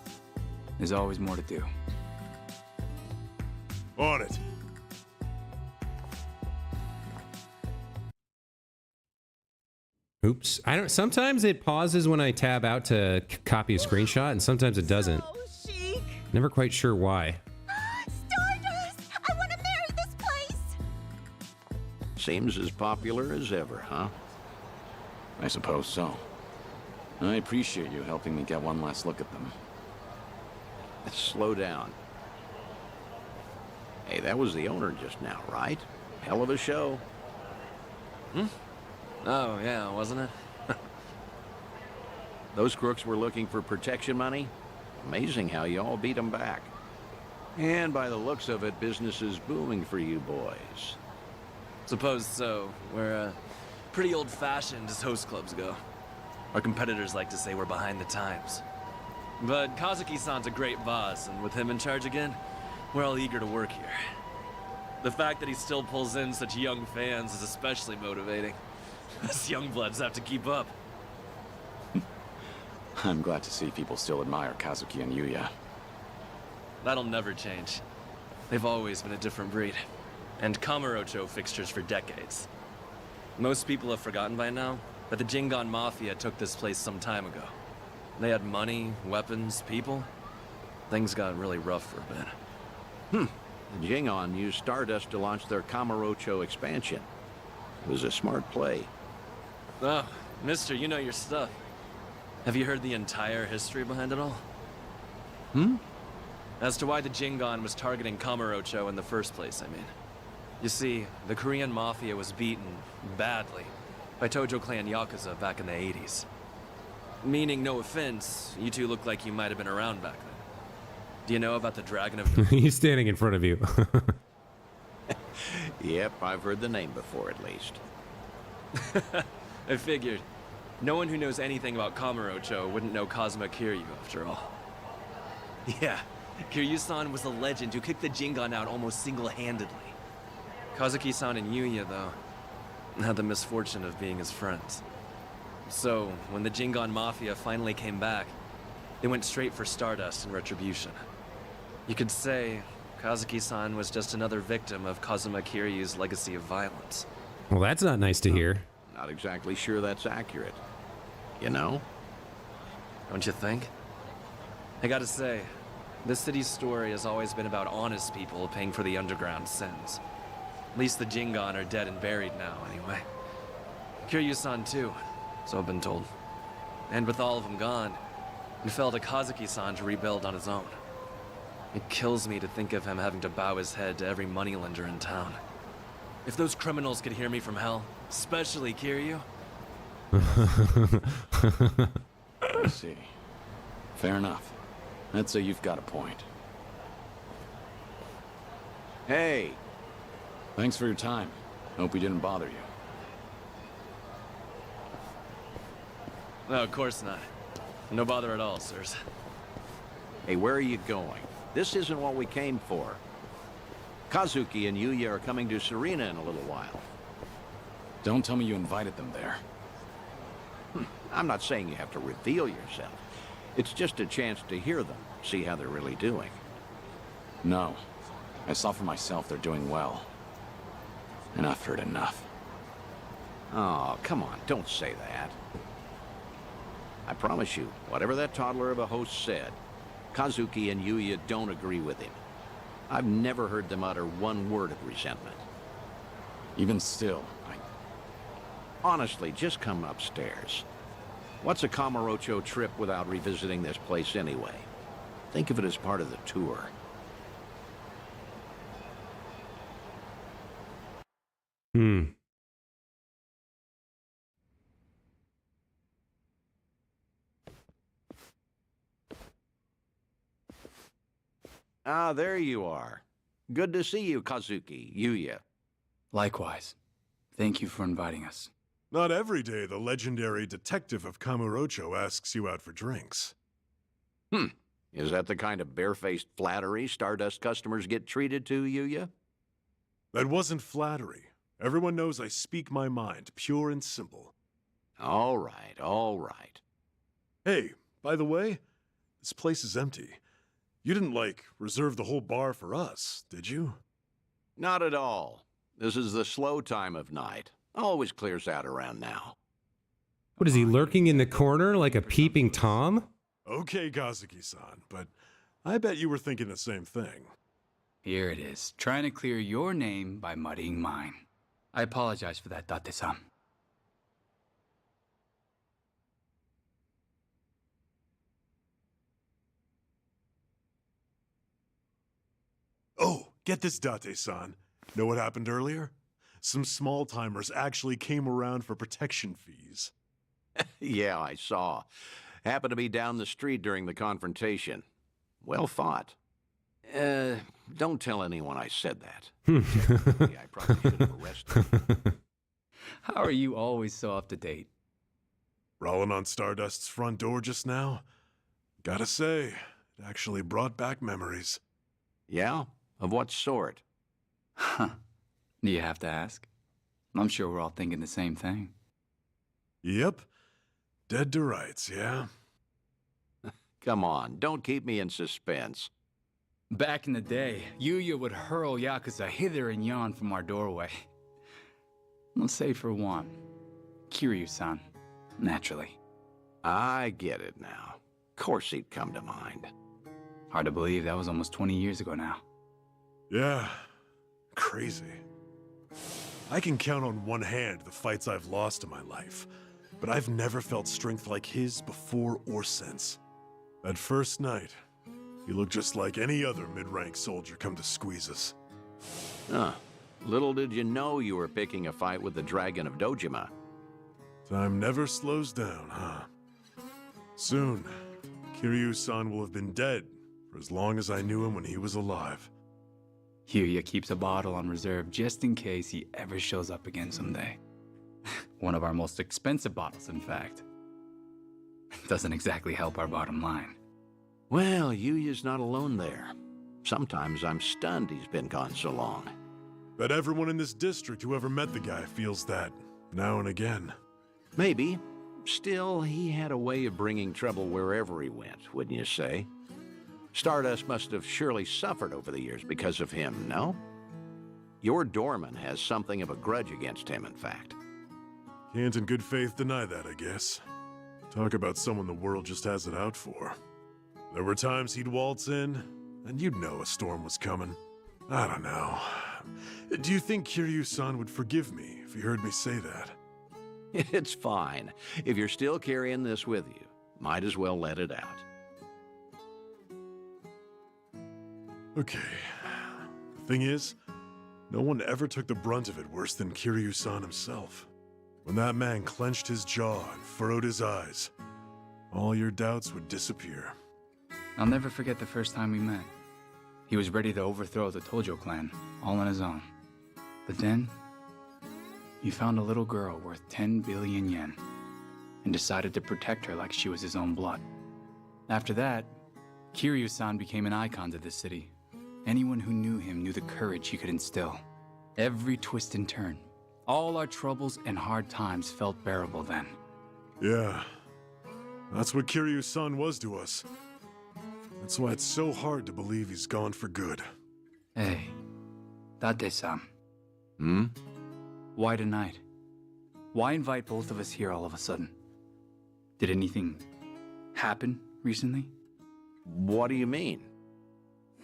There's always more to do. On it. Oops. I don't. Sometimes it pauses when I tab out to copy a screenshot, and sometimes it doesn't. So chic. Never quite sure why. Stardust! I want to marry this place! Seems as popular as ever, huh? I suppose so. I appreciate you helping me get one last look at them. Slow down. Hey, that was the owner just now, right? Hell of a show. Oh, yeah, wasn't it? Those crooks were looking for protection money. Amazing how you all beat them back. And by the looks of it, business is booming for you boys. Suppose so. We're, pretty old-fashioned as host clubs go. Our competitors like to say we're behind the times. But Kazuki-san's a great boss, and with him in charge again, we're all eager to work here. The fact that he still pulls in such young fans is especially motivating. Us young bloods have to keep up. I'm glad to see people still admire Kazuki and Yuya. That'll never change. They've always been a different breed. And Kamurocho fixtures for decades. Most people have forgotten by now, but the Jingon Mafia took this place some time ago. They had money, weapons, people. Things got really rough for a bit. The Jingon used Stardust to launch their Kamurocho expansion. It was a smart play. Oh, mister, you know your stuff. Have you heard the entire history behind it all? As to why the Jingon was targeting Kamurocho in the first place, I mean. You see, the Korean Mafia was beaten, badly, by Tojo Clan Yakuza back in the 80s. Meaning, no offense, you two look like you might have been around back then. Do you know about the Dragon of... He's standing in front of you. Yep, I've heard the name before at least. I figured. No one who knows anything about Kamurocho wouldn't know Kazuma Kiryu, after all. Yeah, Kiryu-san was a legend who kicked the Jingon out almost single-handedly. Kazuki-san and Yuya, though, had the misfortune of being his friends. So, when the Jingon Mafia finally came back, they went straight for Stardust and Retribution. You could say Kazuki-san was just another victim of Kazuma Kiryu's legacy of violence. Well, that's not nice to hear. Not exactly sure that's accurate. You know? Don't you think? I gotta say, this city's story has always been about honest people paying for the underground sins. At least the Jingon are dead and buried now, anyway. Kiryu-san too, so I've been told. And with all of them gone, it fell to Kazuki-san to rebuild on his own. It kills me to think of him having to bow his head to every moneylender in town. If those criminals could hear me from hell, especially Kiryu... I see. Fair enough. I'd say you've got a point. Hey! Thanks for your time. Hope we didn't bother you. No, of course not. No bother at all, sirs. Hey, where are you going? This isn't what we came for. Kazuki and Yuya are coming to Serena in a little while. Don't tell me you invited them there. I'm not saying you have to reveal yourself. It's just a chance to hear them, see how they're really doing. No. I saw for myself they're doing well. And I've heard enough. Oh, come on, don't say that. I promise you, whatever that toddler of a host said, Kazuki and Yuya don't agree with him. I've never heard them utter one word of resentment. Even still, Honestly, just come upstairs. What's a Kamurocho trip without revisiting this place anyway? Think of it as part of the tour. Ah, there you are. Good to see you, Kazuki, Yuya. Likewise. Thank you for inviting us. Not every day the legendary detective of Kamurocho asks you out for drinks. Is that the kind of barefaced flattery Stardust customers get treated to, Yuya? That wasn't flattery. Everyone knows I speak my mind, pure and simple. All right, all right. Hey, by the way, this place is empty. You didn't, reserve the whole bar for us, did you? Not at all. This is the slow time of night. Always clears out around now. What is he, lurking in the corner like a peeping Tom? Okay, Kazuki-san, but I bet you were thinking the same thing. Here it is, trying to clear your name by muddying mine. I apologize for that, Date-san. Oh, get this, Date-san. Know what happened earlier? Some small-timers actually came around for protection fees. Yeah, I saw. Happened to be down the street during the confrontation. Well fought. Don't tell anyone I said that. Technically, I probably should have arrested him. How are you always so up to date? Rolling on Stardust's front door just now? Gotta say, it actually brought back memories. Yeah? Of what sort? Huh. Do you have to ask? I'm sure we're all thinking the same thing. Yep. Dead to rights, yeah? Come on, don't keep me in suspense. Back in the day, Yuya would hurl Yakuza hither and yon from our doorway. Let's say for one, Kiryu-san, naturally. I get it now. Of course he'd come to mind. Hard to believe that was almost 20 years ago now. Yeah. Crazy. I can count on one hand the fights I've lost in my life, but I've never felt strength like his before or since. That first night, he looked just like any other mid-rank soldier come to squeeze us. Huh. Little did you know you were picking a fight with the Dragon of Dojima. Time never slows down, huh? Soon, Kiryu-san will have been dead for as long as I knew him when he was alive. Yuya keeps a bottle on reserve just in case he ever shows up again someday. One of our most expensive bottles, in fact. Doesn't exactly help our bottom line. Well, Yuya's not alone there. Sometimes I'm stunned he's been gone so long. Bet everyone in this district who ever met the guy feels that, now and again. Maybe. Still, he had a way of bringing trouble wherever he went, wouldn't you say? Stardust must have surely suffered over the years because of him, no? Your doorman has something of a grudge against him, in fact. Can't in good faith deny that, I guess. Talk about someone the world just has it out for. There were times he'd waltz in, and you'd know a storm was coming. I don't know. Do you think Kiryu-san would forgive me if he heard me say that? It's fine. If you're still carrying this with you, might as well let it out. Okay. The thing is, no one ever took the brunt of it worse than Kiryu-san himself. When that man clenched his jaw and furrowed his eyes, all your doubts would disappear. I'll never forget the first time we met. He was ready to overthrow the Tojo clan, all on his own. But then, he found a little girl worth 10 billion yen, and decided to protect her like she was his own blood. After that, Kiryu-san became an icon to this city. Anyone who knew him knew the courage he could instill. Every twist and turn, all our troubles and hard times felt bearable then. Yeah, that's what Kiryu-san was to us. That's why it's so hard to believe he's gone for good. Hey, Date-san. Hmm? Why tonight? Why invite both of us here all of a sudden? Did anything happen recently? What do you mean?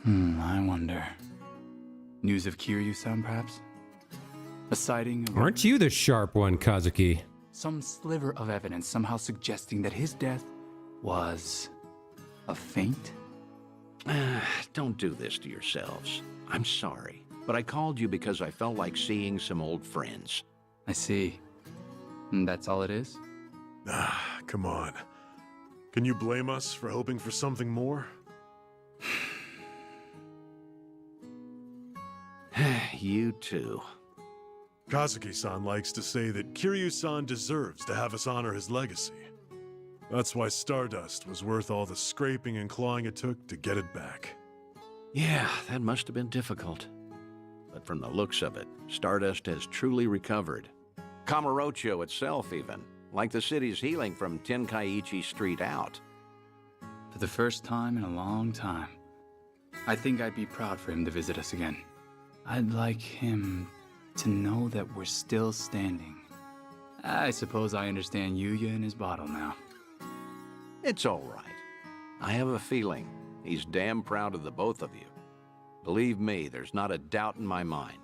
I wonder. News of Kiryu-san, perhaps? A sighting of... Aren't you the sharp one, Kazuki? Some sliver of evidence somehow suggesting that his death was... a feint? Don't do this to yourselves. I'm sorry, but I called you because I felt like seeing some old friends. I see. And that's all it is? Come on. Can you blame us for hoping for something more? You too. Kazuki-san likes to say that Kiryu-san deserves to have us honor his legacy. That's why Stardust was worth all the scraping and clawing it took to get it back. Yeah, that must have been difficult. But from the looks of it, Stardust has truly recovered. Kamurocho itself even, like the city's healing from Tenkaichi Street out. For the first time in a long time. I think I'd be proud for him to visit us again. I'd like him to know that we're still standing. I suppose I understand Yuya and his bottle now. It's all right. I have a feeling he's damn proud of the both of you. Believe me, there's not a doubt in my mind.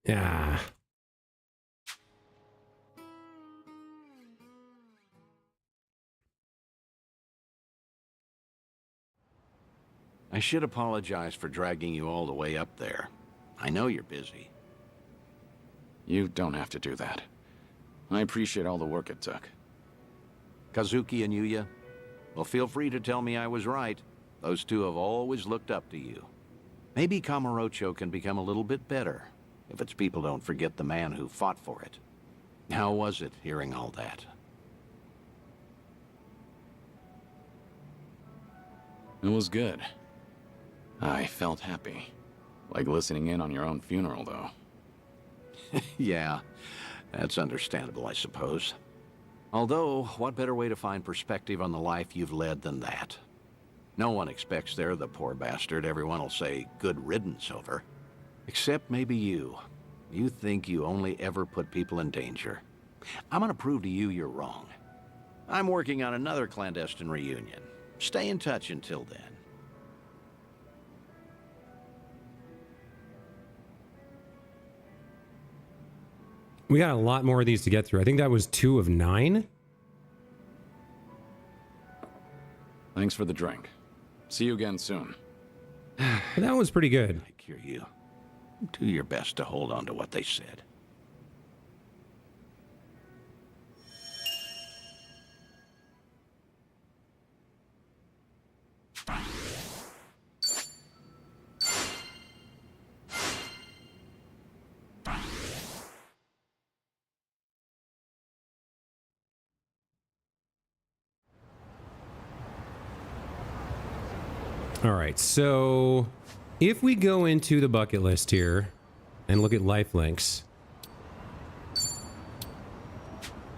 Yeah. I should apologize for dragging you all the way up there. I know you're busy. You don't have to do that. I appreciate all the work it took. Kazuki and Yuya, well, feel free to tell me I was right. Those two have always looked up to you. Maybe Kamurocho can become a little bit better, if its people don't forget the man who fought for it. How was it, hearing all that? It was good. I felt happy. Like listening in on your own funeral, though. Yeah, that's understandable, I suppose. Although, what better way to find perspective on the life you've led than that? No one expects they're the poor bastard everyone will say good riddance over. Except maybe you. You think you only ever put people in danger. I'm gonna prove to you you're wrong. I'm working on another clandestine reunion. Stay in touch until then. We got a lot more of these to get through. I think that was 2 of 9. Thanks for the drink. See you again soon. That was pretty good. Kiryu, do your best to hold on to what they said. All right, so if we go into the bucket list here and look at life links,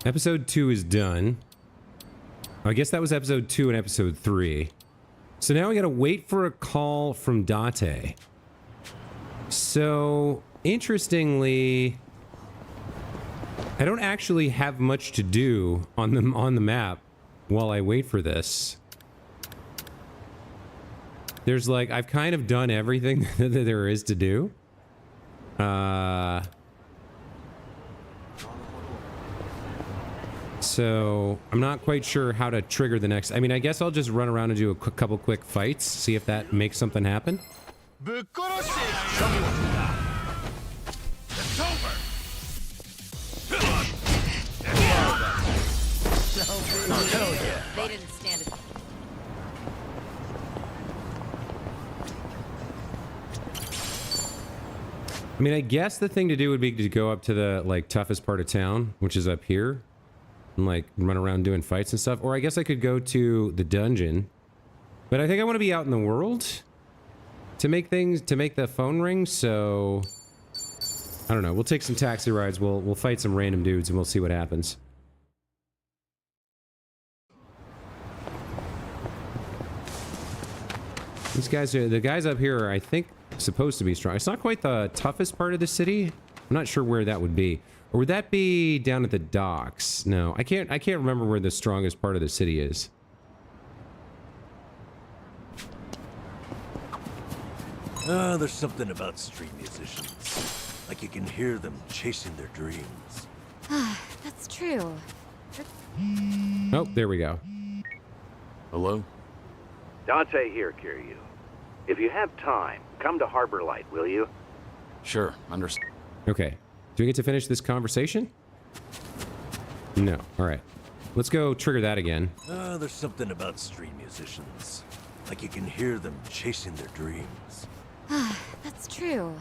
episode 2 is done. I guess that was episode 2 and episode 3. So now we gotta wait for a call from Date. So interestingly, I don't actually have much to do on the map while I wait for this. There's like, I've kind of done everything that there is to do. So I'm not quite sure how to trigger the next. I mean, I guess I'll just run around and do a couple quick fights, see if that makes something happen. They didn't stand it. I mean, I guess the thing to do would be to go up to the, like, toughest part of town, which is up here, and, like, run around doing fights and stuff. Or I guess I could go to the dungeon. But I think I want to be out in the world to make things, to make the phone ring, so... I don't know. We'll take some taxi rides, we'll fight some random dudes, and we'll see what happens. These guys are, the guys up here are, I think, supposed to be strong. It's not quite the toughest part of the city. I'm not sure where that would be. Or would that be down at the docks? No, I can't remember where the strongest part of the city is. There's something about street musicians. Like you can hear them chasing their dreams. That's true. Oh, there we go. Hello? Dante here, Kiryu. If you have time, come to Harbor Light, will you? Sure, understand. Okay. Do we get to finish this conversation? No. All right. Let's go trigger that again. There's something about street musicians. Like you can hear them chasing their dreams. That's true.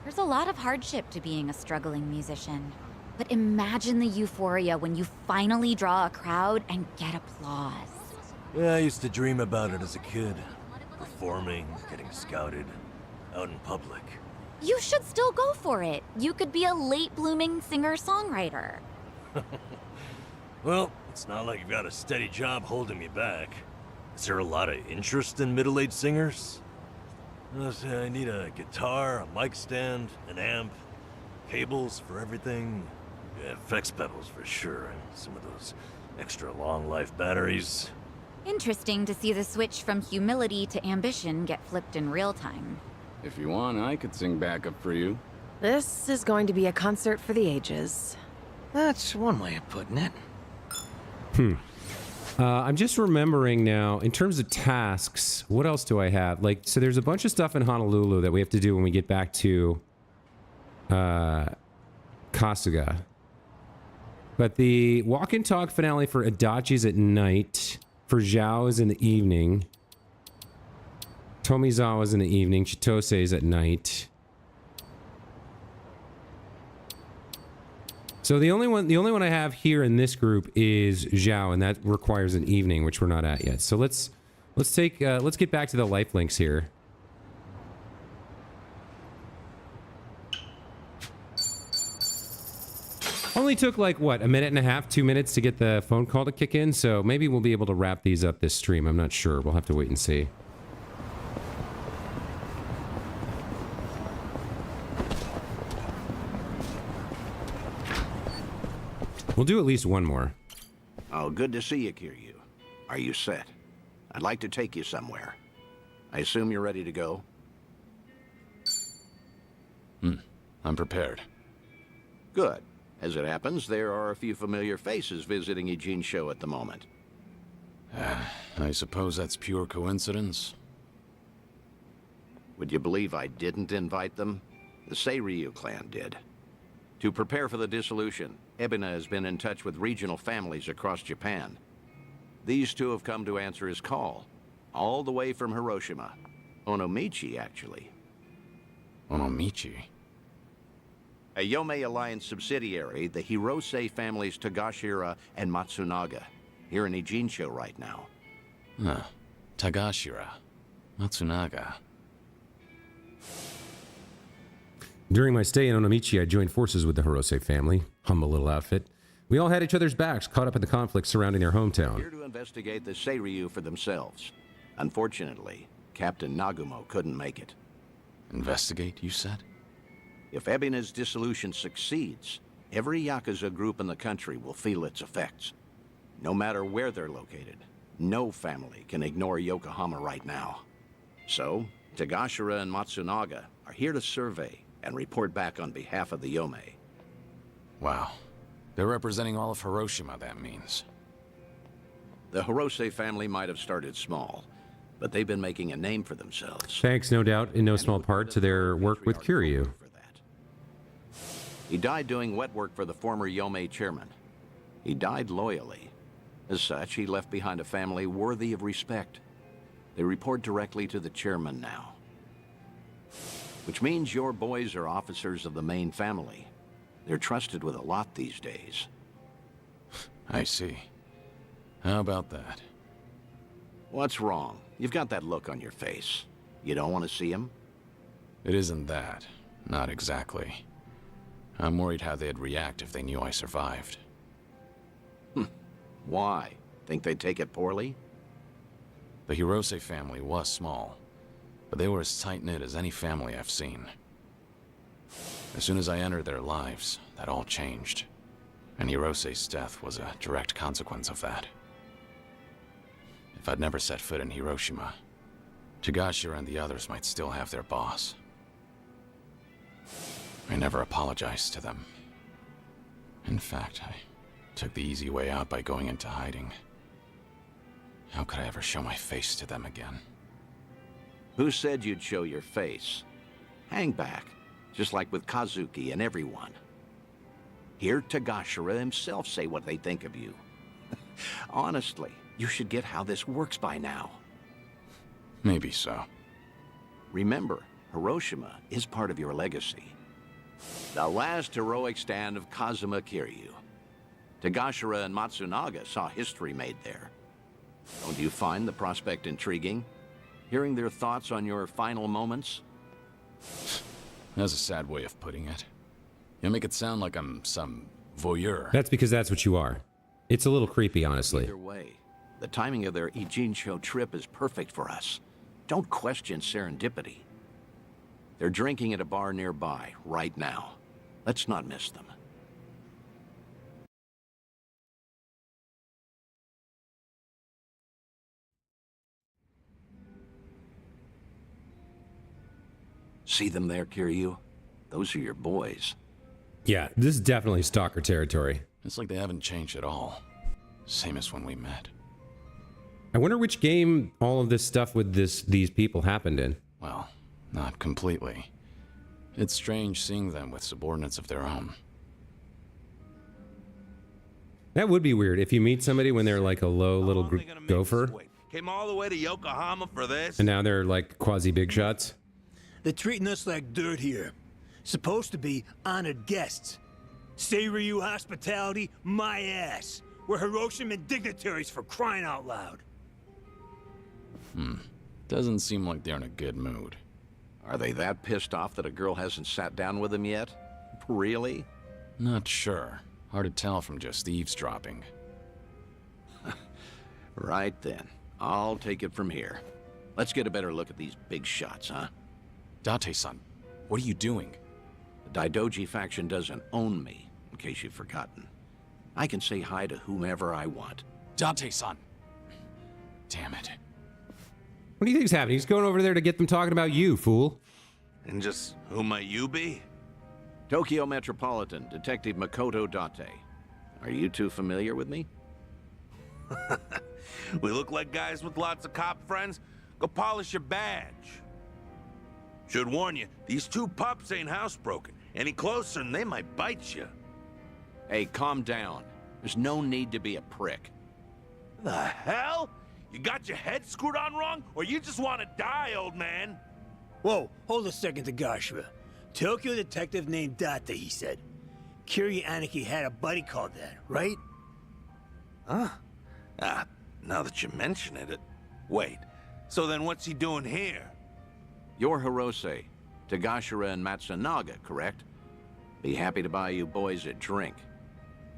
There's a lot of hardship to being a struggling musician. But imagine the euphoria when you finally draw a crowd and get applause. Yeah, I used to dream about it as a kid. Performing, getting scouted, out in public. You should still go for it. You could be a late-blooming singer-songwriter. Well, it's not like you've got a steady job holding me back. Is there a lot of interest in middle-aged singers? I need a guitar, a mic stand, an amp, cables for everything. Yeah, effects pedals for sure, and some of those extra long-life batteries. Interesting to see the switch from humility to ambition get flipped in real time. If you want, I could sing backup for you. This is going to be a concert for the ages. That's one way of putting it. I'm just remembering now, in terms of tasks, what else do I have? Like, so there's a bunch of stuff in Honolulu that we have to do when we get back to Kasuga. But the walk and talk finale for Adachi's at night. For Zhao is in the evening. Tomizawa's in the evening. Chitose's at night. So the only one I have here in this group is Zhao, and that requires an evening, which we're not at yet. So let's get back to the life links here. Only took like what, a minute and a half, 2 minutes to get the phone call to kick in, so maybe we'll be able to wrap these up this stream. I'm not sure. We'll have to wait and see. We'll do at least one more. Oh, good to see you, Kiryu. Are you set? I'd like to take you somewhere. I assume you're ready to go? I'm prepared. Good. As it happens, there are a few familiar faces visiting Ijincho at the moment. I suppose that's pure coincidence. Would you believe I didn't invite them? The Seiryu clan did. To prepare for the dissolution, Ebina has been in touch with regional families across Japan. These two have come to answer his call, all the way from Hiroshima. Onomichi, actually. Onomichi? A Yomei Alliance subsidiary, the Hirose families Tagashira and Matsunaga, here in Ijincho right now. Tagashira. Matsunaga. During my stay in Onomichi, I joined forces with the Hirose family. Humble little outfit. We all had each other's backs, caught up in the conflict surrounding their hometown. Here to investigate the Seiryu for themselves. Unfortunately, Captain Nagumo couldn't make it. Investigate, you said? If Ebina's dissolution succeeds, every Yakuza group in the country will feel its effects. No matter where they're located, no family can ignore Yokohama right now. So, Tagashira and Matsunaga are here to survey and report back on behalf of the Yomei. Wow. They're representing all of Hiroshima, that means. The Hirose family might have started small, but they've been making a name for themselves. Thanks, no doubt, in no small part, to their work with Kiryu. He died doing wet work for the former Yomei chairman. He died loyally. As such, he left behind a family worthy of respect. They report directly to the chairman now. Which means your boys are officers of the main family. They're trusted with a lot these days. I see. How about that? What's wrong? You've got that look on your face. You don't want to see him? It isn't that. Not exactly. I'm worried how they'd react if they knew I survived. Why? Think they'd take it poorly? The Hirose family was small, but they were as tight-knit as any family I've seen. As soon as I entered their lives, that all changed. And Hirose's death was a direct consequence of that. If I'd never set foot in Hiroshima, Tagashira and the others might still have their boss. I never apologized to them. In fact, I took the easy way out by going into hiding. How could I ever show my face to them again? Who said you'd show your face? Hang back, just like with Kazuki and everyone. Hear Tagashira himself say what they think of you. Honestly, you should get how this works by now. Maybe so. Remember, Hiroshima is part of your legacy. The last heroic stand of Kazuma Kiryu. Tagashira and Matsunaga saw history made there. Don't you find the prospect intriguing? Hearing their thoughts on your final moments? That's a sad way of putting it. You make it sound like I'm some voyeur. That's because that's what you are. It's a little creepy, honestly. Either way, the timing of their Ijincho trip is perfect for us. Don't question serendipity. They're drinking at a bar nearby, right now. Let's not miss them. See them there, Kiryu? Those are your boys. Yeah, this is definitely stalker territory. It's like they haven't changed at all. Same as when we met. I wonder which game all of this stuff with these people happened in. Well, not completely. It's strange seeing them with subordinates of their own. That would be weird if you meet somebody when they're like a low little gopher, Came all the way to Yokohama for this? and now they're like quasi big shots. They're treating us like dirt here. Supposed to be honored guests. Seiryu hospitality, my ass. We're Hiroshima dignitaries for crying out loud. Doesn't seem like they're in a good mood. Are they that pissed off that a girl hasn't sat down with them yet? Really? Not sure. Hard to tell from just eavesdropping. Right then. I'll take it from here. Let's get a better look at these big shots, huh? Date-san, what are you doing? The Daidoji faction doesn't own me, in case you've forgotten. I can say hi to whomever I want. Date-san! Damn it. What do you think's happening? He's going over there to get them talking about you, fool. And just who might you be? Tokyo Metropolitan Detective Makoto Date. Are you two familiar with me? We look like guys with lots of cop friends. Go polish your badge. Should warn you, these two pups ain't housebroken. Any closer and they might bite you. Hey, calm down. There's no need to be a prick. The hell? You got your head screwed on wrong, or you just want to die, old man? Whoa, hold a second, Tagashira. Tokyo detective named Date, he said. Kiryu Aniki had a buddy called that, right? Huh? Now that you mention it, wait. So then what's he doing here? You're Hirose, Tagashira and Matsunaga, correct? Be happy to buy you boys a drink.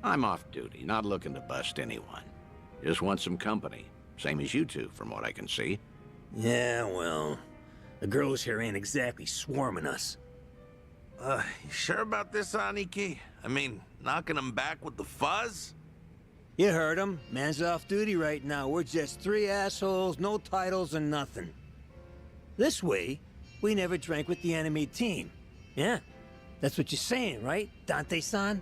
I'm off duty, not looking to bust anyone. Just want some company. Same as you two, from what I can see. Yeah, well, the girls here ain't exactly swarming us. You sure about this, Aniki? I mean, knocking them back with the fuzz? You heard him. Man's off duty right now. We're just three assholes, no titles and nothing. This way, we never drank with the enemy team. Yeah, that's what you're saying, right, Dante-san?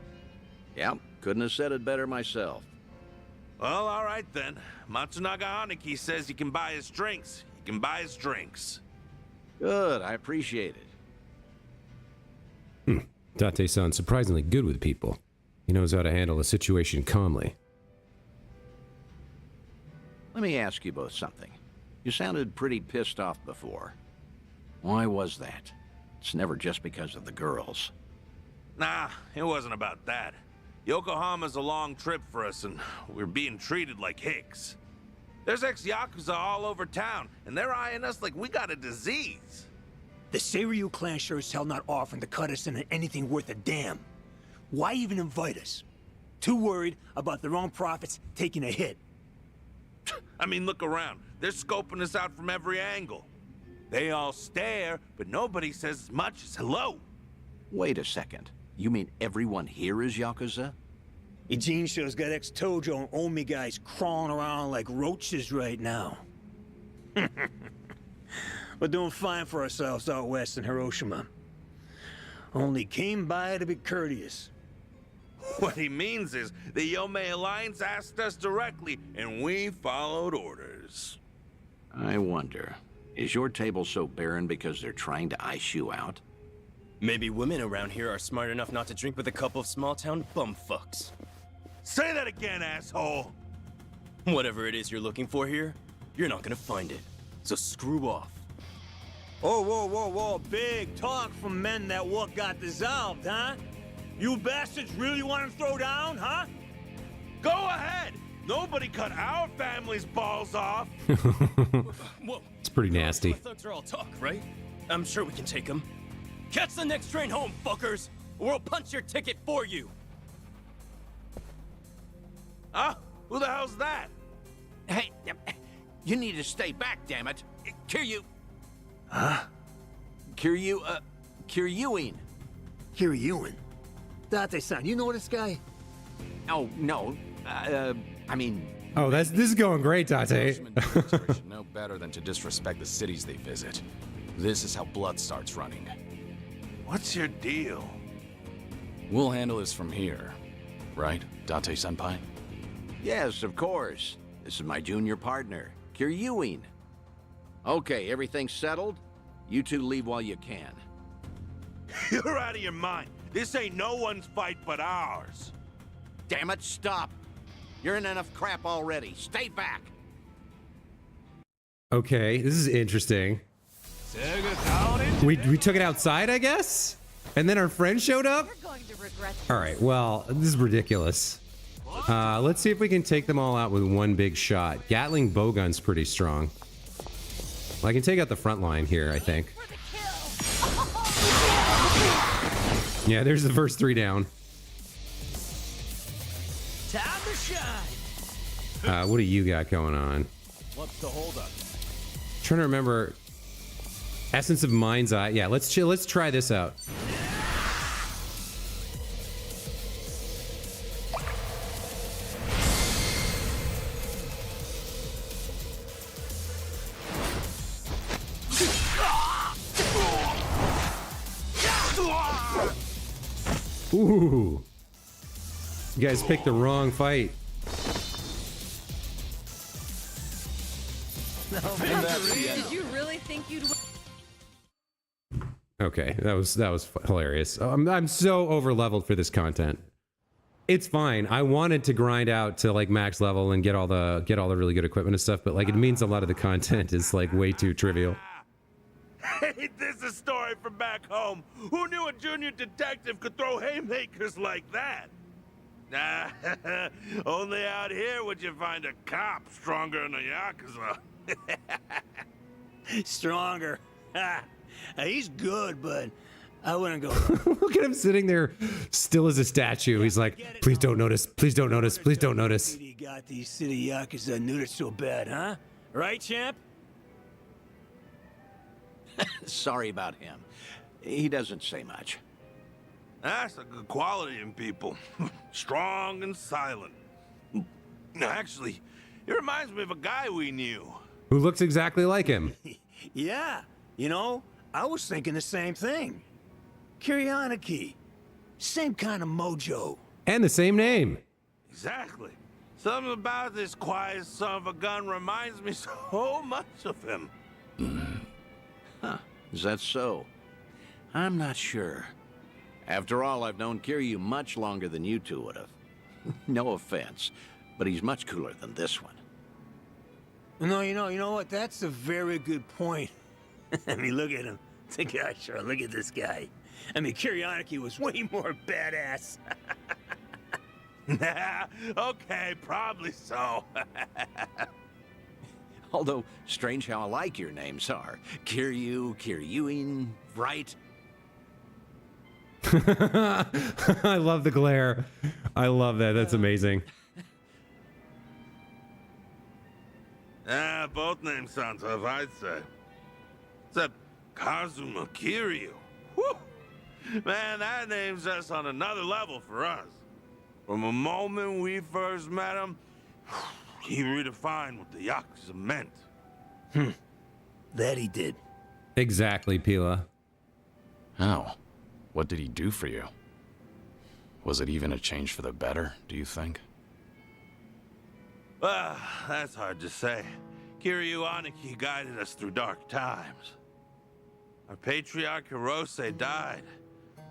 Yep, couldn't have said it better myself. Well, all right then. Matsunaga Aniki says you can buy his drinks. You can buy his drinks. Good, I appreciate it. Date-san surprisingly good with people. He knows how to handle a situation calmly. Let me ask you both something. You sounded pretty pissed off before. Why was that? It's never just because of the girls. Nah, it wasn't about that. Yokohama's a long trip for us, and we're being treated like hicks. There's ex-Yakuza all over town, and they're eyeing us like we got a disease. The Seiryu clan sure as hell not offering to cut us into anything worth a damn. Why even invite us? Too worried about their own profits taking a hit. I mean, look around. They're scoping us out from every angle. They all stare, but nobody says as much as hello. Wait a second. You mean everyone here is Yakuza? Ijincho's got ex-Tojo and Omi guys crawling around like roaches right now. We're doing fine for ourselves out west in Hiroshima. Only came by to be courteous. What he means is the Yomei Alliance asked us directly, and we followed orders. I wonder, is your table so barren because they're trying to ice you out? Maybe women around here are smart enough not to drink with a couple of small-town bumfucks. Say that again, asshole! Whatever it is you're looking for here, you're not gonna find it. So screw off. Oh, whoa, whoa, whoa. Big talk from men that what got dissolved, huh? You bastards really want to throw down, huh? Go ahead! Nobody cut our family's balls off! Whoa. It's pretty nasty. Thugs are all talk, right? I'm sure we can take them. Catch the next train home, fuckers! Or we'll punch your ticket for you! Huh? Who the hell's that? Hey, you need to stay back, damn it. Kiryu. Huh? Kiryuing. Kiryuin? Date-san, you know this guy? Oh, no. I mean... Oh, this is going great, Date. Should know better than to disrespect the cities they visit. This is how blood starts running. What's your deal? We'll handle this from here, right, Date-senpai? Yes, of course. This is my junior partner, Kiryu. Okay, everything's settled? You two leave while you can. You're out of your mind. This ain't no one's fight but ours. Damn it, stop! You're in enough crap already. Stay back! Okay, this is interesting. We took it outside, I guess? And then our friend showed up? Alright, well, this is ridiculous. Let's see if we can take them all out with one big shot. Gatling bowgun's pretty strong. Well, I can take out the front line here, I think. Yeah, there's the first 3 down. Time to shine. What do you got going on? What's the holdup? Trying to remember. Essence of Mind's Eye. Yeah, let's try this out. Ooh. You guys picked the wrong fight. Did you really think you'd win? Okay, that was hilarious. I'm so over leveled for this content. It's fine. I wanted to grind out to like max level and get all the really good equipment and stuff, but like it means a lot of the content is like way too trivial. Hey, this is a story from back home. Who knew a junior detective could throw haymakers like that? Nah, only out here would you find a cop stronger than a Yakuza. Stronger. He's good, but I wouldn't go. Look at him sitting there still as a statue. He's like, please don't notice, please don't notice, please don't notice. You got these city Yakuza neutered so bad, huh? Right, champ? Sorry about him. He doesn't say much. That's a good quality in people. Strong and silent. Actually, it reminds me of a guy we knew. Who looks exactly like him. Yeah, you know, I was thinking the same thing. Kiryu, same kind of mojo. And the same name. Exactly. Something about this quiet son of a gun reminds me so much of him. Huh, is that so? I'm not sure. After all, I've known Kiryu much longer than you two would have. No offense, but he's much cooler than this one. No, you know what? That's a very good point. I mean, look at him. Yeah, sure, look at this guy. I mean, Kiryu was way more badass. Okay, probably so. Although, strange how alike your names are. Kiryu, Kiryuin, right? I love the glare. I love that. That's amazing. Both names sound tough, I'd say. Except Kazuma Kiryu. Whew. Man, that name's just on another level for us. From the moment we first met him, he redefined what the Yakuza meant. That he did. Exactly, Pila. How? What did he do for you? Was it even a change for the better, do you think? Well, that's hard to say. Kiryu guided us through dark times. Our patriarch Hirose died.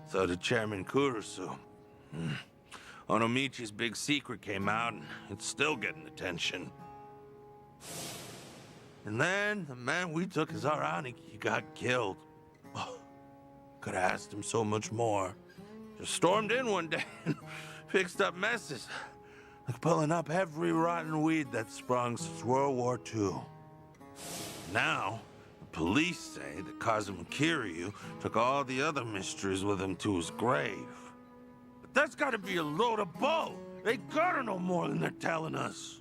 So did Chairman Kurusu. Onomichi's big secret came out, and it's still getting attention. And then, the man we took as our Aniki got killed. Could have asked him so much more. Just stormed in one day and fixed up messes. Like pulling up every rotten weed that sprung since World War II. Now, the police say that Kazuma Kiryu took all the other mysteries with him to his grave. But that's gotta be a load of bull. They gotta know more than they're telling us.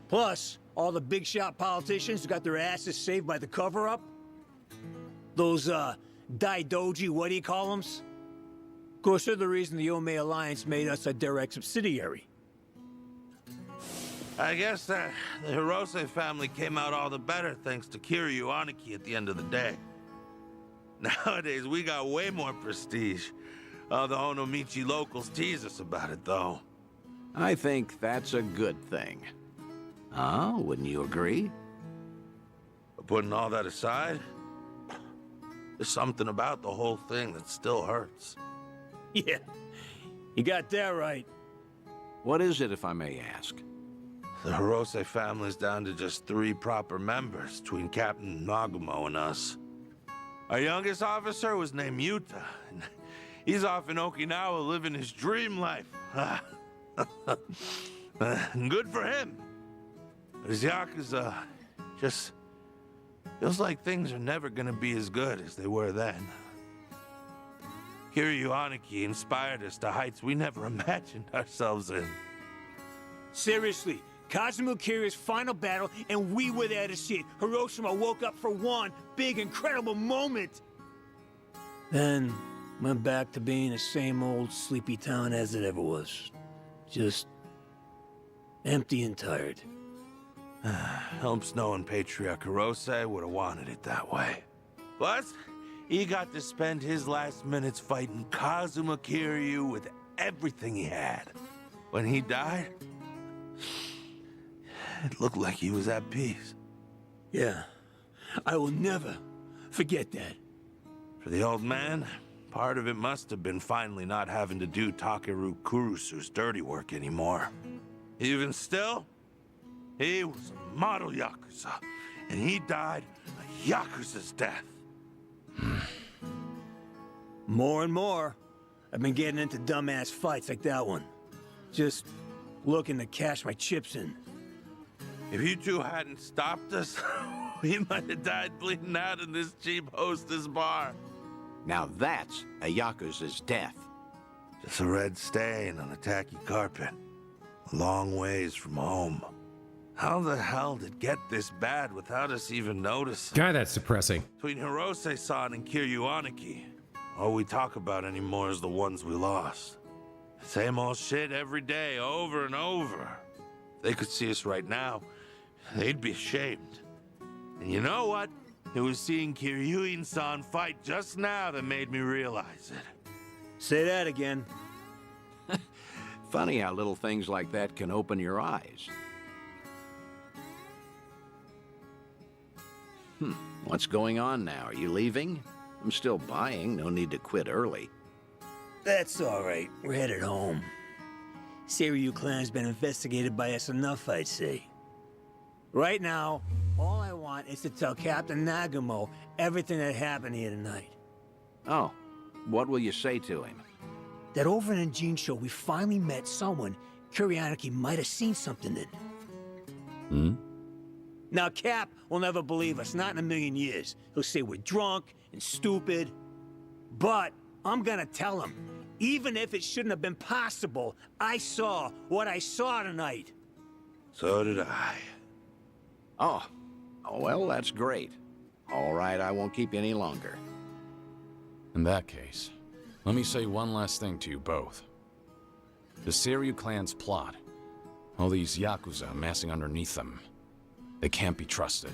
Plus, all the big shot politicians who got their asses saved by the cover-up. Those, Daidoji, what do you call them? Of course, they're the reason the Ome Alliance made us a direct subsidiary. I guess the Hirose family came out all the better thanks to Kiryu at the end of the day. Nowadays, we got way more prestige. The Onomichi locals tease us about it, though. I think that's a good thing. Huh? Wouldn't you agree? But putting all that aside, there's something about the whole thing that still hurts. Yeah, you got that right. What is it, if I may ask? The Hirose family's down to just 3 proper members between Captain Nagumo and us. Our youngest officer was named Yuta, and he's off in Okinawa living his dream life. Good for him. But his Yakuza just feels like things are never gonna be as good as they were then. Kiryu Aniki inspired us to heights we never imagined ourselves in. Seriously, Kazuma Kiryu's final battle, and we were there to see it. Hiroshima woke up for one big, incredible moment. Then went back to being the same old sleepy town as it ever was. Just empty and tired. Helps knowing Patriarch Hirose would have wanted it that way. Plus, he got to spend his last minutes fighting Kazuma Kiryu with everything he had. When he died, it looked like he was at peace. Yeah, I will never forget that. For the old man, part of it must have been finally not having to do Takeru Kurusu's dirty work anymore. Even still, he was a model Yakuza, and he died a Yakuza's death. More and more, I've been getting into dumbass fights like that one. Just looking to cash my chips in. If you two hadn't stopped us, we might have died bleeding out in this cheap hostess bar. Now that's a Yakuza's death. Just a red stain on a tacky carpet. A long ways from home. How the hell did it get this bad without us even noticing? God, that's depressing. Between Hirose-san and Kiryu Aniki, all we talk about anymore is the ones we lost. Same old shit every day, over and over. If they could see us right now, they'd be ashamed. And you know what? It was seeing Kiryuin-san fight just now that made me realize it. Say that again. Funny how little things like that can open your eyes. What's going on now? Are you leaving? I'm still buying. No need to quit early. That's all right. We're headed home. Seiryu clan's been investigated by us enough, I'd say. Right now, all I want is to tell Captain Nagumo everything that happened here tonight. Oh, what will you say to him? That over in Jinsho, we finally met someone Kiryu might have seen something in. Now, Cap will never believe us, not in a million years. He'll say we're drunk and stupid. But I'm gonna tell him, even if it shouldn't have been possible, I saw what I saw tonight. So did I. Oh, well, that's great. All right, I won't keep you any longer. In that case, let me say one last thing to you both. The Seiryu clan's plot, all these Yakuza massing underneath them, they can't be trusted.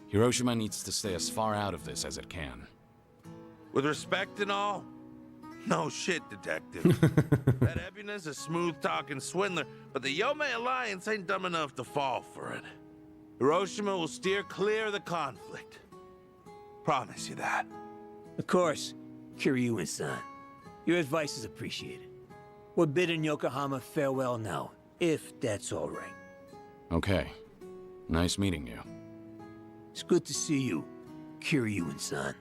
Hiroshima needs to stay as far out of this as it can. With respect and all, no shit, detective. That Ebina's a smooth-talking swindler, but the Yomei Alliance ain't dumb enough to fall for it. Hiroshima will steer clear of the conflict. Promise you that. Of course, Kiryu-san. Your advice is appreciated. We're bidding Yokohama farewell now, if that's all right. Okay. Nice meeting you. It's good to see you, Kiryu-san.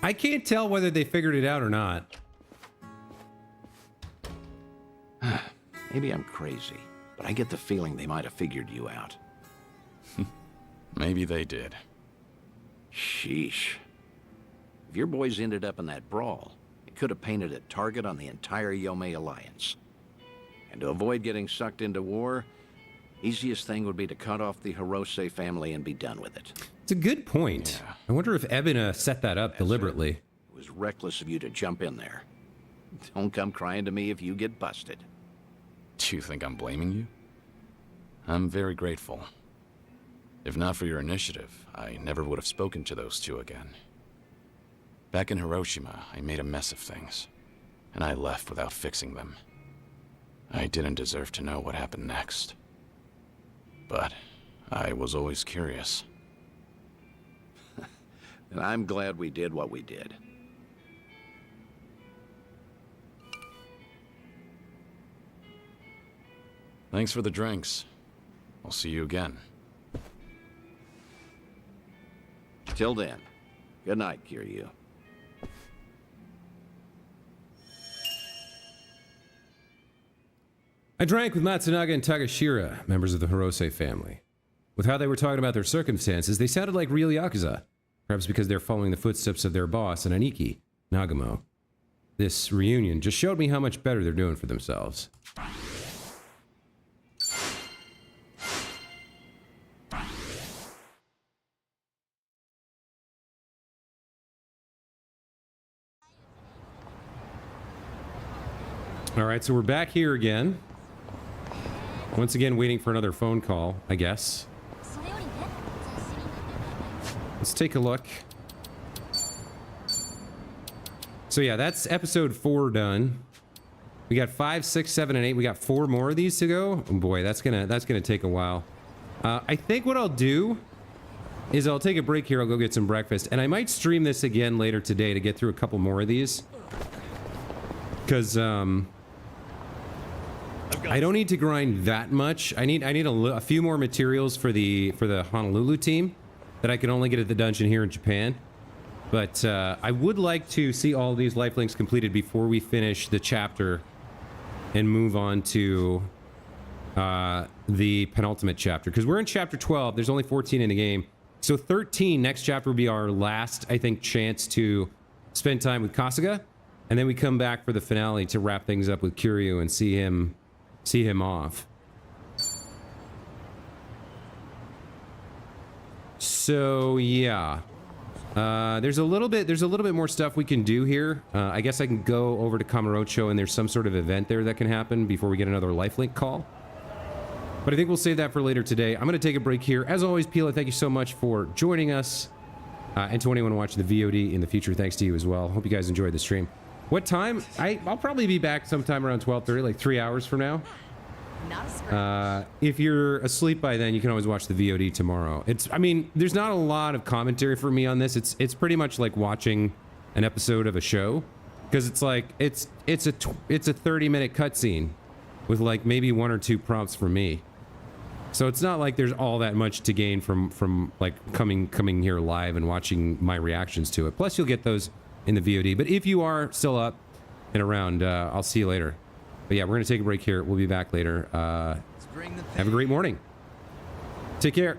I can't tell whether they figured it out or not. Maybe I'm crazy, but I get the feeling they might have figured you out. Maybe they did. Sheesh. If your boys ended up in that brawl, it could have painted a target on the entire Yomei Alliance. And to avoid getting sucked into war, easiest thing would be to cut off the Hirose family and be done with it. It's a good point. Yeah. I wonder if Ebina set that up deliberately. It was reckless of you to jump in there. Don't come crying to me if you get busted. Do you think I'm blaming you? I'm very grateful. If not for your initiative, I never would have spoken to those two again. Back in Hiroshima, I made a mess of things, and I left without fixing them. I didn't deserve to know what happened next. But I was always curious. And I'm glad we did what we did. Thanks for the drinks. I'll see you again. Till then, good night, Kiryu. I drank with Matsunaga and Takashira, members of the Hirose family. With how they were talking about their circumstances, they sounded like real Yakuza. Perhaps because they're following the footsteps of their boss, an Aniki, Nagamo. This reunion just showed me how much better they're doing for themselves. Alright, so we're back here again. Once again, waiting for another phone call, I guess. Let's take a look. So yeah, that's episode 4 done. We got 5, 6, 7, and 8. We got 4 more of these to go. Oh boy, that's gonna take a while. I think what I'll do is I'll take a break here. I'll go get some breakfast, and I might stream this again later today to get through a couple more of these. Because I don't need to grind that much. I need a few more materials for the Honolulu team that I can only get at the dungeon here in Japan. But I would like to see all these lifelinks completed before we finish the chapter and move on to the penultimate chapter. Because we're in chapter 12. There's only 14 in the game. So 13, next chapter will be our last, I think, chance to spend time with Kasuga. And then we come back for the finale to wrap things up with Kiryu and see him off. So yeah, there's a little bit more stuff we can do here. I guess I can go over to Kamurocho and there's some sort of event there that can happen before we get another lifelink call. But I think we'll save that for later today. I'm going to take a break here. As always, Pila, thank you so much for joining us. And to anyone watching the VOD in the future, thanks to you as well. Hope you guys enjoyed the stream. What time? I'll probably be back sometime around 12:30, like 3 hours from now. If you're asleep by then, you can always watch the VOD tomorrow. I mean, there's not a lot of commentary for me on this. It's pretty much like watching an episode of a show, because it's like it's a 30-minute cutscene with like maybe 1 or 2 prompts from me. So it's not like there's all that much to gain from like coming here live and watching my reactions to it. Plus, you'll get those in the VOD. But if you are still up and around, I'll see you later. But yeah, we're going to take a break here. We'll be back later. Have a great morning. Take care.